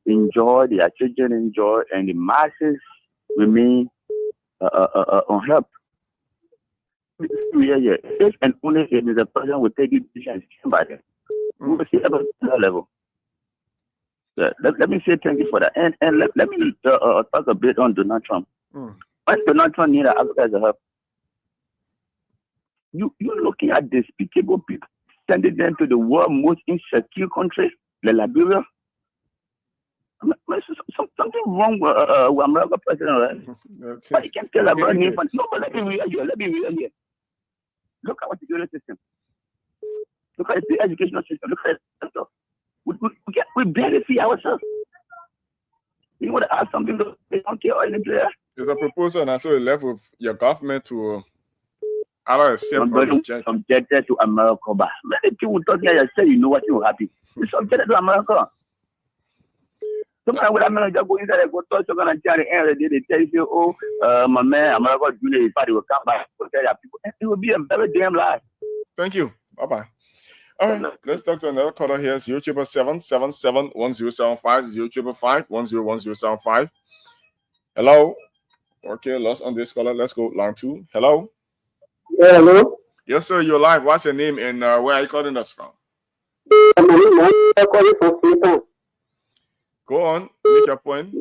enjoy, their children enjoy, and the masses remain unhelped. Yeah. If and only if Mr. President will take this decision by them, we will see about that level. Let me say thank you for that. And let me talk a bit on Donald Trump. Why Donald Trump need Africa as a hub? You're looking at despicable people, sending them to the world most insecure country, like Liberia. Something wrong with American president, right? But you can tell about name. No, but let me real here. Look at our security system. Look at the educational system. Look at it. We barely see ourselves. You want to ask something that they don't care or anything? There's a proposal, and so it left with your government to subjected to America. But many people talking like say, you know what, you're happy. It's subjected to America. Sometimes when America go inside, they go talk, you're going to tell the end, they tell you, oh, my man, America, Julie, party will come back. It will be a very damn lie. Thank you. Bye-bye. All right, let's talk to another caller here. 0777 1075 101075. Hello. Okay, lost on this caller. Let's go line 2. Hello. Yeah, hello. Yes, sir. You're live. What's your name and where are you calling us from? I'm calling from Satan. Go on. Make your point.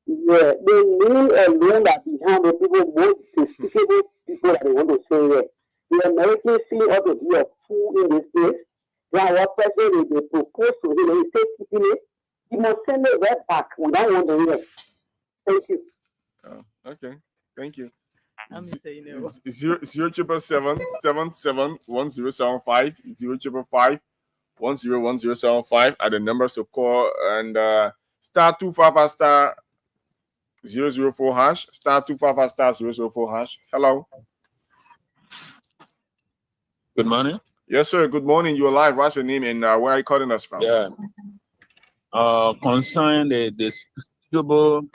Yeah, they need a loan that behind the people, most despicable people that they want to say here. The Americans see us to be a fool in this place. Then our president, they propose to him, and he says, keeping it, he must send it right back. We don't want to hear. Thank you. Okay. Thank you. I'm saying no. 0777 1075 101075 are the numbers to call, and star 255 star 004 hash, star 255 star 004 hash. Hello. Good morning. Yes, sir. Good morning. You're live. What's your name and where are you calling us from? Yeah. Concern the despicable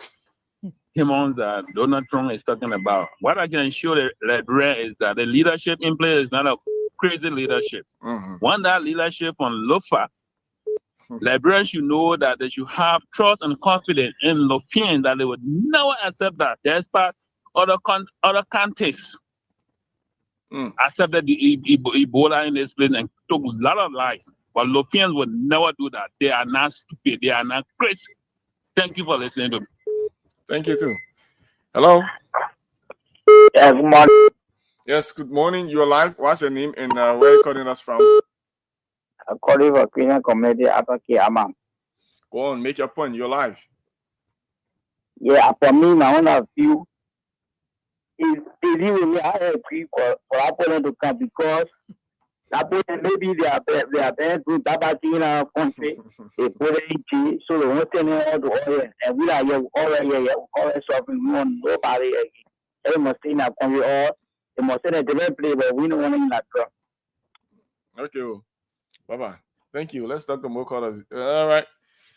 humans that Donald Trump is talking about. What I can assure the Liberia is that the leadership in place is not a crazy leadership. One that leadership on Lofa, Liberians should know that they should have trust and confidence in Lofian that they would never accept that. Despite other countries accepted the Ebola in this place and took a lot of lives. But Lofians would never do that. They are not stupid. They are not crazy. Thank you for listening to me. Thank you too. Hello. Yeah, good morning. Yes, good morning. You're live. What's your name and where are you calling us from? I'm calling for Kenyan community after Kiama. Go on, make your point. You're live. Yeah, for me, my own view is really I agree for Apollo to come because Apollo maybe they are very good Babati in our country. They put it in so they won't tell all the oil and we are here always suffering. We want nobody. They must in our country or they must in a different place, but we don't want in that truck. Okay. Well. Bye-bye. Thank you. Let's talk to more callers. All right.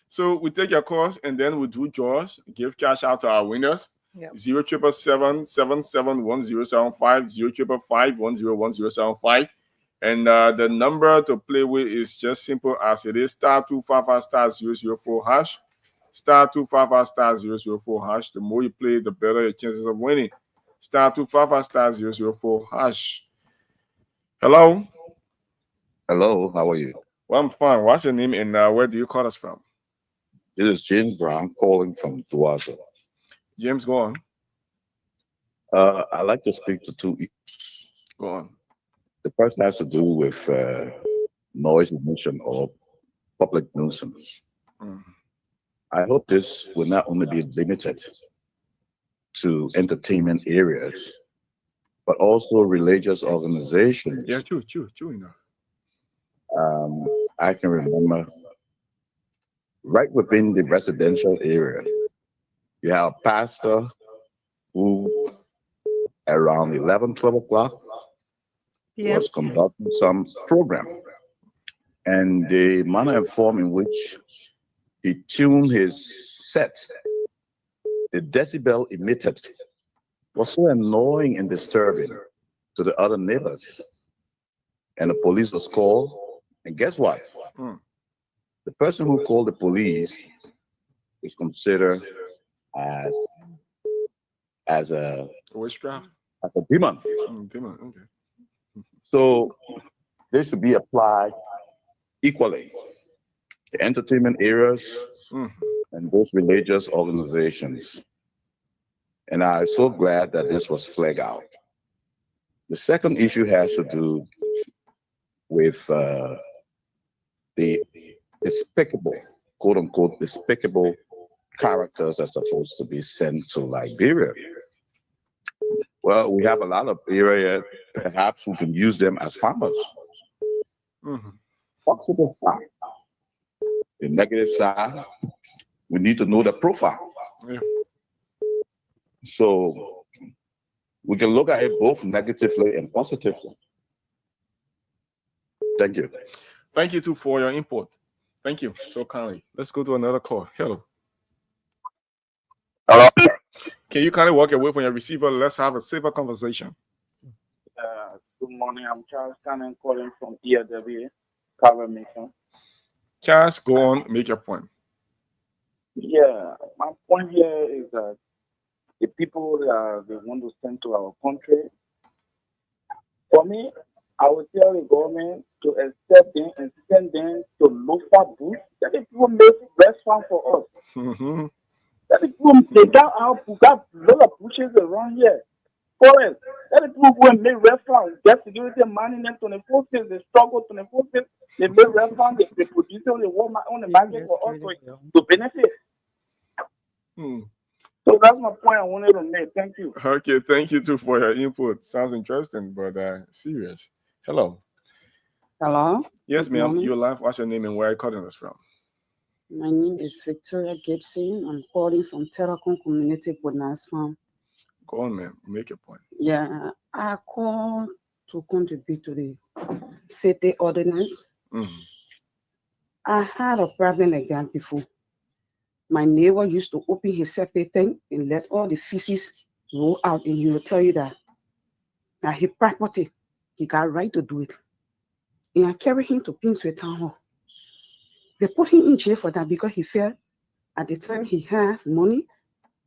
So we take your calls and then we do draws. Give cash out to our winners. 0777 771075 0555 101075. And the number to play with is just simple as it is. Star 255 star 004 hash. Star 255 star 004 hash. The more you play, the better your chances of winning. Star 255 star 004 hash. Hello. Hello, how are you? Well, I'm fine. What's your name and where do you call us from? This is James Brown calling from Duaza. James, go on. I'd like to speak to two issues. Go on. The first has to do with noise emission or public nuisance. I hope this will not only be limited to entertainment areas, but also religious organizations. Yeah, true enough. I can remember right within the residential area, you have a pastor who around 11, 12 o'clock was conducting some program. And the manner and form in which he tuned his set. The decibel emitted was so annoying and disturbing to the other neighbors. And the police was called. And guess what? The person who called the police is considered as a witchcraft, as a demon. Demon. Okay. So this should be applied equally. The entertainment areas and those religious organizations. And I'm so glad that this was flagged out. The second issue has to do with the despicable, quote unquote, despicable characters that are supposed to be sent to Liberia. Well, we have a lot of area, perhaps we can use them as farmers. Positive side. The negative side, we need to know the profile. Yeah. So we can look at it both negatively and positively. Thank you. Thank you too for your input. Thank you so kindly. Let's go to another call. Hello. Hello. Can you kindly walk away from your receiver? Let's have a safer conversation. Good morning. I'm Charles Cannon calling from ERW, Cover Mission. Charles, go on, make your point. Yeah, my point here is that the people that they want to send to our country, for me, I would tell the government to accept them and send them to local bush. That the people make restaurants for us. That the people, they got a lot of bushes around here. Forest. That the people go and make restaurants. Get security money them 24/7. They struggle 24/7. They make restaurants. They produce on the Walmart on the market for us to benefit. So that's my point I wanted to make. Thank you. Okay, thank you too for your input. Sounds interesting, but serious. Hello. Hello. Yes, Good ma'am. morning. You're live. What's your name and where are you calling us from? My name is Victoria Gibson. I'm calling from Terracon Community, Bonas Farm. Go on, ma'am. Make your point. Yeah, I call to contribute to the city ordinance. I had a problem like that before. My neighbor used to open his separate tank and let all the feces roll out, and he will tell you that his property, he got right to do it. And I carried him to Kingsway Town Hall. They put him in jail for that because he felt at the time he had money,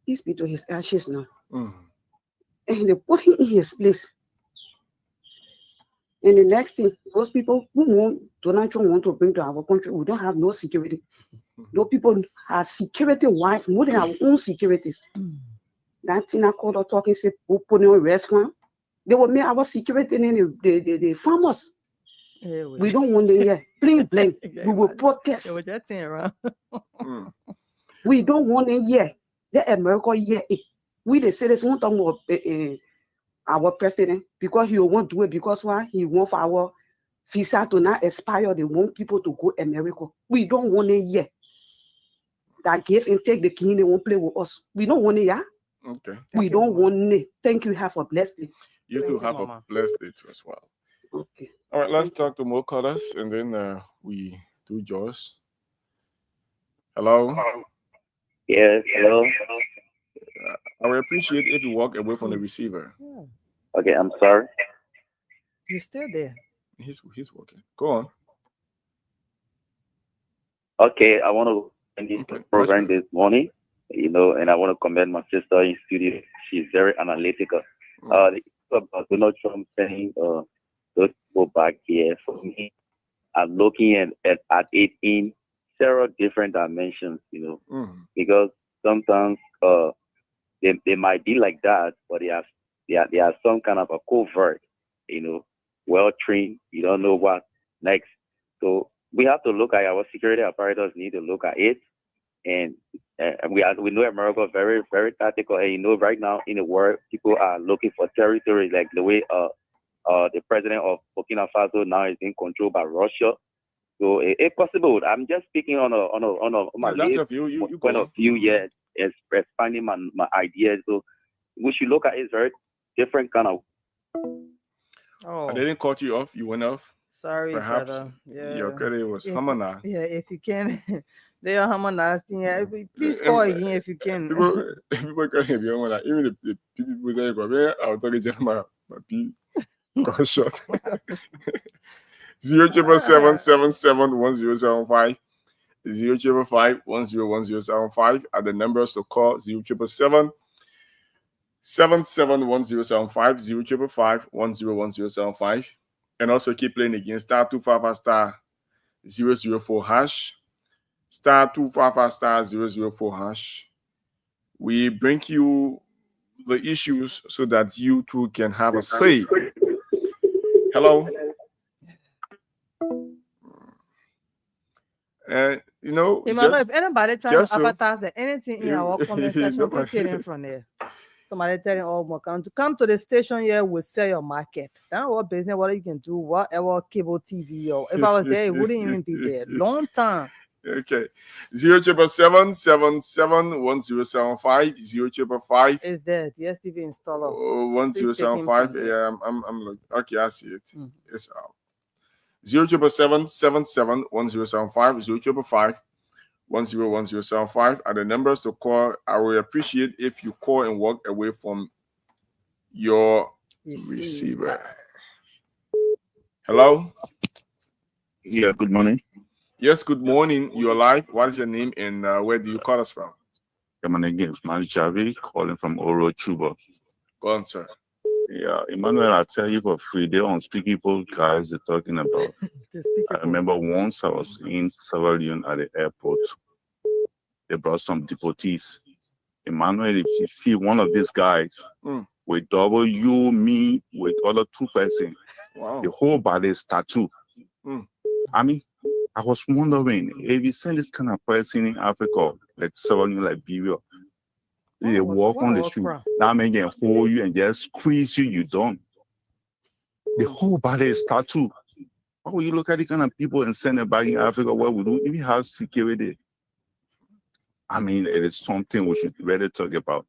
he's been to his ashes now. And they put him in his place. And the next thing, those people who Donald Trump want to bring to our country, we don't have no security. Those people have security wise more than our own securities. That thing I called or talking, say, putting on restaurant. They will make our security and the farmers. We don't want them here. Plain. We will protest. We don't want them here. The America here. We the citizens won't talk about our president because he won't do it because why? He want for our visa to not expire. They want people to go America. We don't want it here. That give and take the king, they won't play with us. We don't want it, yeah? Okay. We don't want it. Thank you. Have a blessed day. You too have a blessed day too as well. Okay. All right, let's talk to more callers and then we do yours. Hello. Yes, hello. I would appreciate if you walk away from the receiver. Okay, I'm sorry. You're still there. He's working. Go on. Okay, I want to end this program this morning, and I want to commend my sister in studio. She's very analytical. About Donald Trump saying those people back here, for me, I'm looking at it in several different dimensions, because sometimes they might be like that, but they are some kind of a covert, well trained. You don't know what next. So we have to look at our security apparatus. Need to look at it, and we know America very very tactical. And right now in the world, people are looking for territory, like the way the president of Burkina Faso now is being controlled by Russia. So it's possible. I'm just speaking on my point of view. Yeah, expanding my ideas. So we should look at it very different kind of. I didn't cut you off. You went off. Sorry, Perhaps brother. Yeah. your credit was Hamana. Yeah, if you can They are harmonized. Yeah, please call again if you can. People can't hear you. Even the people there go, I'll talk to my P. Got shot. 077771075. 055101075 are the numbers to call. 077771075. 055101075. And also keep playing again. Star 255 star 004 hash. Star 255 star 004 hash. We bring you the issues so that you too can have a say. Hello. You know, Emmanuel, if anybody trying to advertise anything in our comment section, please tell them from there. Somebody telling all more come to the station here, we'll sell your market. That's what business, what you can do, whatever cable TV or if I was there, it wouldn't even be there. Long time. Okay. 077771075. 055. Is there DSTV installer? 1075. Yeah, I'm looking. Okay, I see it. It's out. 077771075. 055 101075 are the numbers to call. I will appreciate if you call and walk away from your receiver. Hello? Yeah, good morning. Yes, good morning. You're live. What is your name and where do you call us from? My name is Mali Chavi, calling from Oro Chuba. Go on, sir. Yeah, Emmanuel, I tell you for free, they're unspeakable guys they're talking about. I remember once I was in Sierra Leone at the airport. They brought some deportees. Emmanuel, if you see one of these guys with double you, me, with other two persons, the whole body is tattooed. I mean, I was wondering if you send this kind of person in Africa, like Sierra Leone, Liberia, they walk on the street, now they can hold you and just squeeze you, you don't. The whole body is tattooed. Why would you look at the kind of people and send them back in Africa where we don't even have security? I mean, it is something we should really talk about.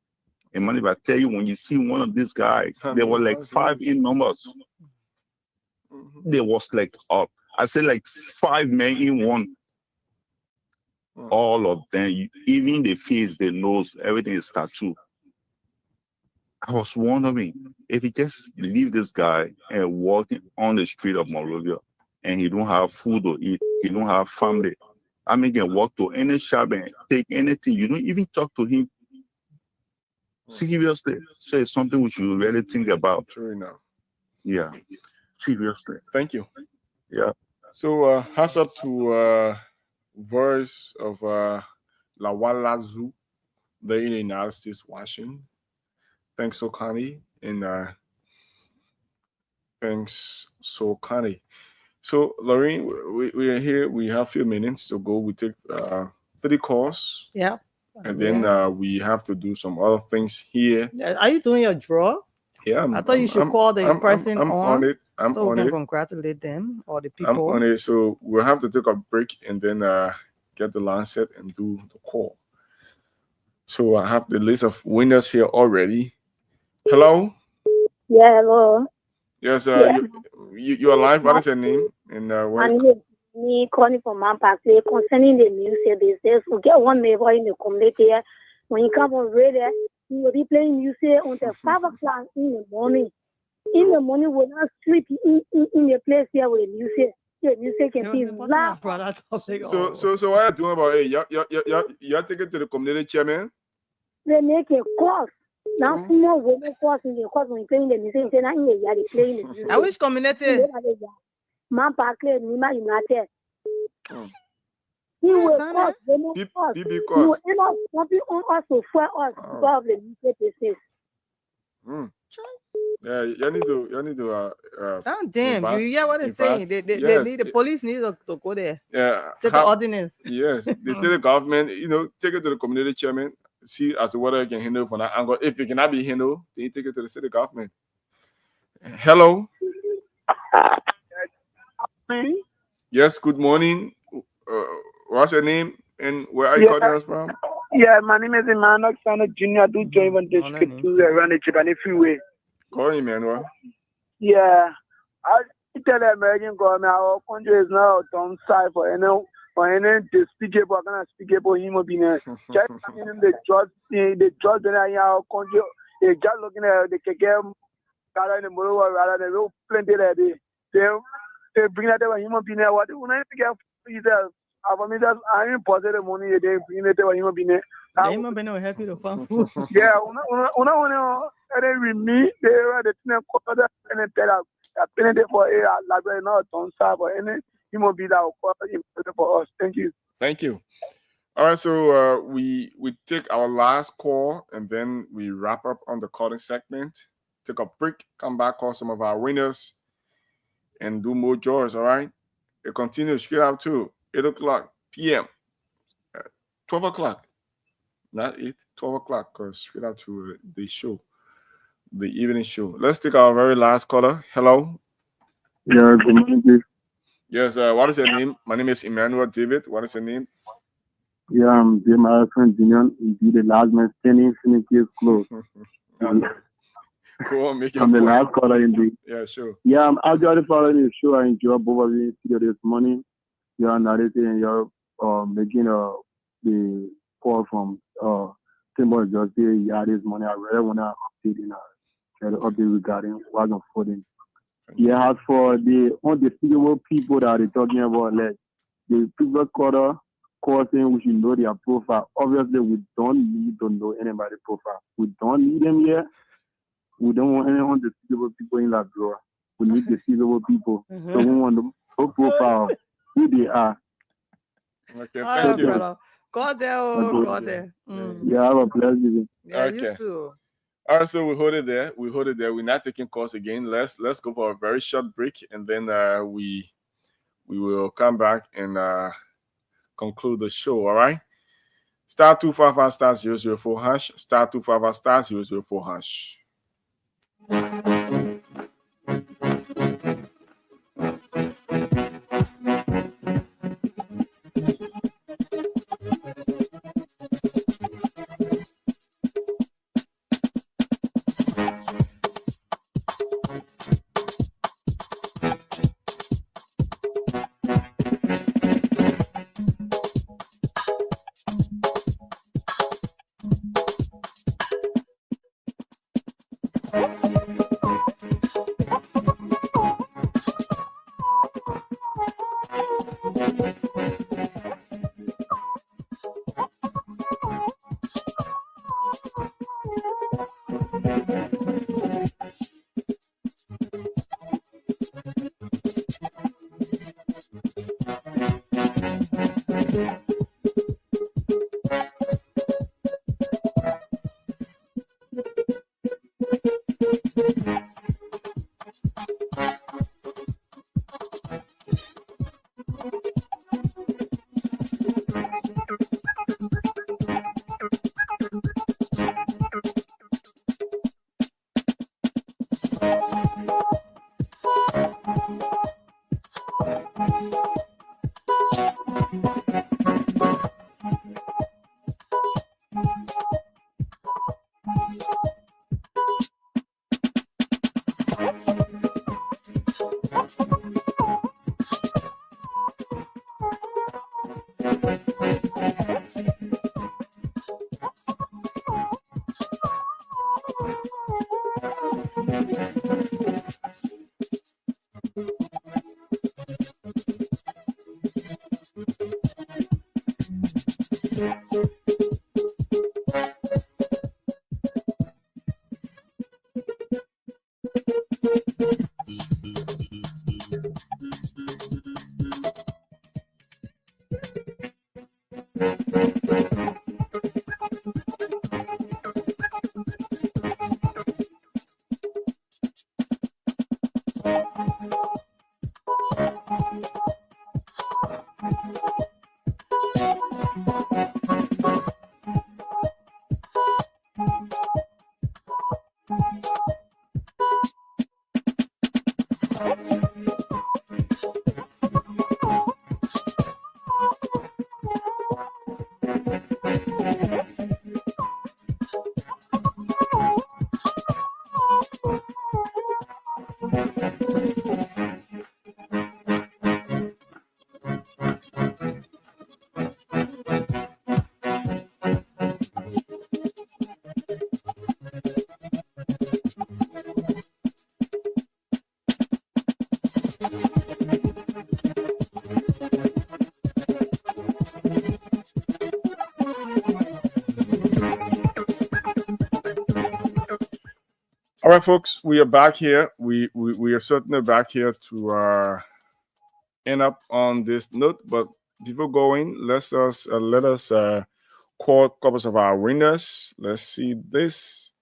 And man, if I tell you, when you see one of these guys, they were like 5 in numbers. They was like up. I said like 5 men in one. All of them, even the face, the nose, everything is tattooed. I was wondering if he just leave this guy and walking on the street of Monrovia and he don't have food to eat, he don't have family. I mean, he can walk to any shop and take anything. You don't even talk to him. Seriously. So it's something we should really think about. True enough. Yeah. Seriously. Thank you. Yeah. So, hats up to voice of Lawala Zoo, there in the United States, Washington. Thanks, Sokani. And thanks, Sokani. So, Lorraine, we are here. We have a few minutes to go. We take 3 calls. Yeah. And then we have to do some other things here. Are you doing your draw? Yeah. I thought you should call the person on it. So we can congratulate them or the people. I'm on it. So we'll have to take a break and then get the line set and do the call. So I have the list of winners here already. Hello? Yeah, hello. Yes, you are live. What is your name? And where? Me calling from Mampak concerning the music business. We get one neighbor in the community. When you come on radio, you will be playing music until 5 o'clock in the morning. In the morning, we're not sleep in the place here with music. The music can be loud. So what are you doing about it? You take it to the community chairman? They make a course. Now, small women course in the course when you're playing the music. They're not in the yard playing the music. I wish community. Mampak Nima United. He will course. They will course. You end up wanting on us to fuel us because of the music business. Yeah, you need to damn, you hear what they're saying? They need the police need to go there. Yeah. Take the ordinance. Yes. They say the government, take it to the community chairman, see as to whether you can handle from that angle. If it cannot be handled, then you take it to the city government. Hello? Yes, good morning. What's your name and where are you calling us from? Yeah, my name is Emmanuel Alexander Jr. I do join one district to around the Japan freeway. Call Emmanuel. Yeah, I tell the American government our country is now downside for or any despicable, kind of speakable human being. Just in the judge in our country, they just looking at the KKM, rather than Moro, rather than real plenty that they bring out a human being. What do you get for I mean, I am positive money they bring it to a human being. The human being will help you to find food. Yeah, and then with me, they were the thing called and tell a penalty for a library, not on side or any human being that will call important for us. Thank you. Thank you. All right, so we take our last call and then we wrap up on the calling segment. Take a break, come back, call some of our winners, and do more draws. All right, it continues straight up to 8:00 p.m. 12 o'clock, not 8, 12 o'clock, because straight out to the show, the evening show. Let's take our very last caller. Hello. Yeah, good morning, please. Yes, what is your name? My name is Emmanuel David. What is your name? Yeah, I'm my friend Junior. Indeed, the last man standing, Phoenix is close. Go on, make your I'm the point. last caller indeed. Yeah, sure. Yeah, I'm actually following the show. I enjoy both of you this morning. You're narrating and you're making the call from Timber Justice. Yeah, this morning I really want to update regarding what's unfolding. Yeah, as for the undisputed people that are talking about, like the previous quarter saying we should know their profile. Obviously, we don't need to know anybody's profile. We don't need them here. We don't want any undisputed people in that drawer. We need disputable people. So we want the whole profile, who they are. Okay, thank you. Brother. God there, God there. Yeah, have a pleasure. Yeah, okay. You too. All right, so we hold it there. We're not taking calls again. Let's go for a very short break, and then we will come back and conclude the show. All right. Star 255 star 004 hash. Star 255 star 004 hash. All right, folks, we are back here. We are certainly back here to end up on this note. But before going, let us call a couple of our winners. Let's see this.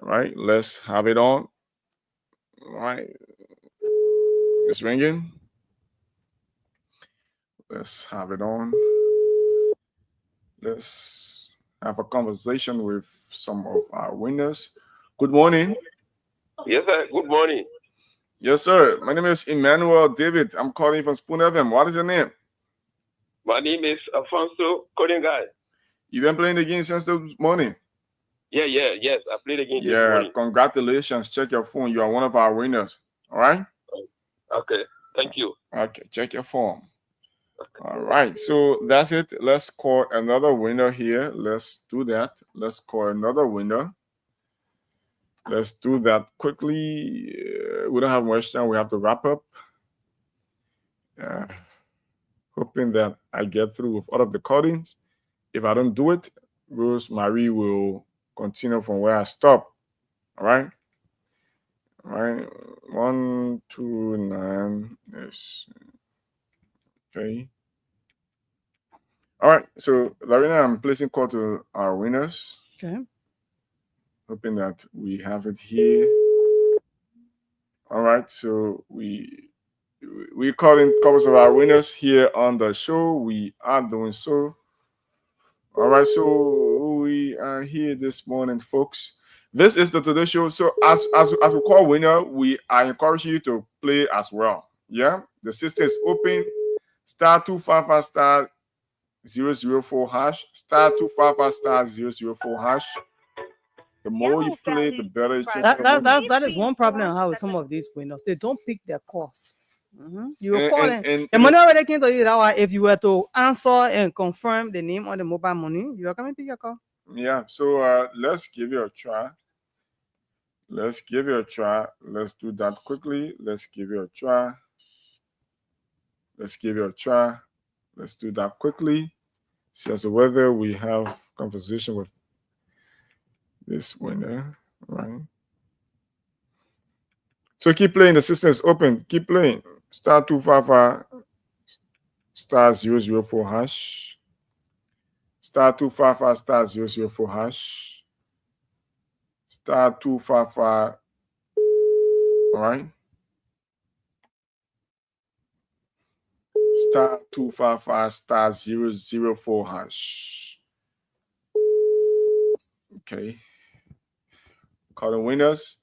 All right, let's have it on. All right, it's ringing. Let's have it on. Let's have a conversation with some of our winners. Good morning. Yes, sir. Good morning. Yes, sir. My name is Emmanuel David. I'm calling from Spoon FM. What is your name? My name is Alfonso Kodingai. You've been playing the game since this morning? Yes. I played again this Yeah, morning. congratulations. Check your phone. You are one of our winners. All right? Okay, thank you. Okay, check your phone. All right, so that's it. Let's call another winner here. Let's do that. Let's call another winner. Let's do that quickly. We don't have much time. We have to wrap up. Hoping that I get through with all of the callings. If I don't do it, Rosemary will continue from where I stop. All right. All right. 129 is okay. All right. So, Larina, I'm placing call to our winners. Okay. Hoping that we have it here. All right. So we calling couple of our winners here on the show. We are doing so. All right. So we are here this morning, folks. This is the Today Show. So as we call winner, I encourage you to play as well. Yeah. The system is open. *255 *004 hash. *255 *004 hash. The more you play, the better. That is one problem I have with some of these winners. They don't pick their calls. You were calling. The money already came to you that way. If you were to answer and confirm the name on the mobile money, you are coming to pick your call. Yeah. So let's give it a try. Let's give it a try. Let's do that quickly. Let's give it a try. Let's give it a try. Let's do that quickly. See as to whether we have conversation with this winner, right? So keep playing. The system is open. Keep playing. *255 *004 hash. *255 *004 hash. *255. All right. *255 *004 hash. Okay. Calling winners.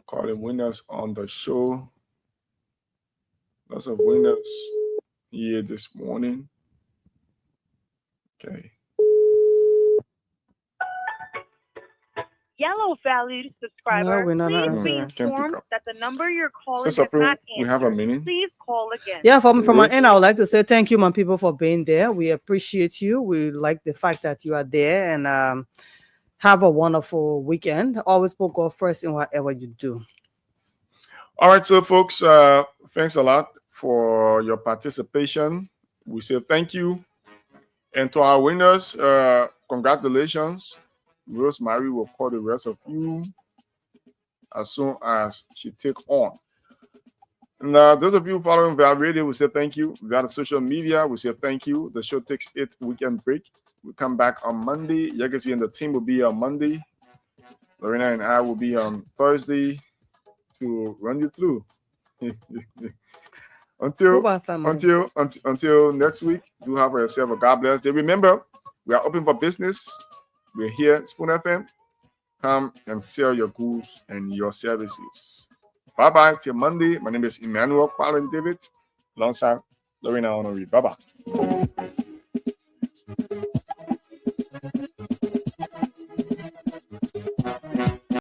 Calling winners on the show. Lots of winners here this morning. Okay. Yellow valued subscriber, No, we're not please be answering. informed that the number you're calling So, is not we have a answered. meeting. Please call again. Yeah, from my end, I would like to say thank you, my people, for being there. We appreciate you. We like the fact that you are there, and have a wonderful weekend. Always put God first in whatever you do. All right, so folks, thanks a lot for your participation. We say thank you. And to our winners, congratulations. Rosemary will call the rest of you as soon as she take on. And those of you following via radio, we say thank you. Via the social media, we say thank you. The show takes its weekend break. We come back on Monday. Legacy and the team will be on Monday. Lorena and I will be on Thursday to run you through. Until next week, do have yourself a God bless day. Remember, we are open for business. We're here, Spoon FM. Come and sell your goods and your services. Bye-bye till Monday. My name is Emmanuel David, alongside Lorena Honoree. Bye-bye.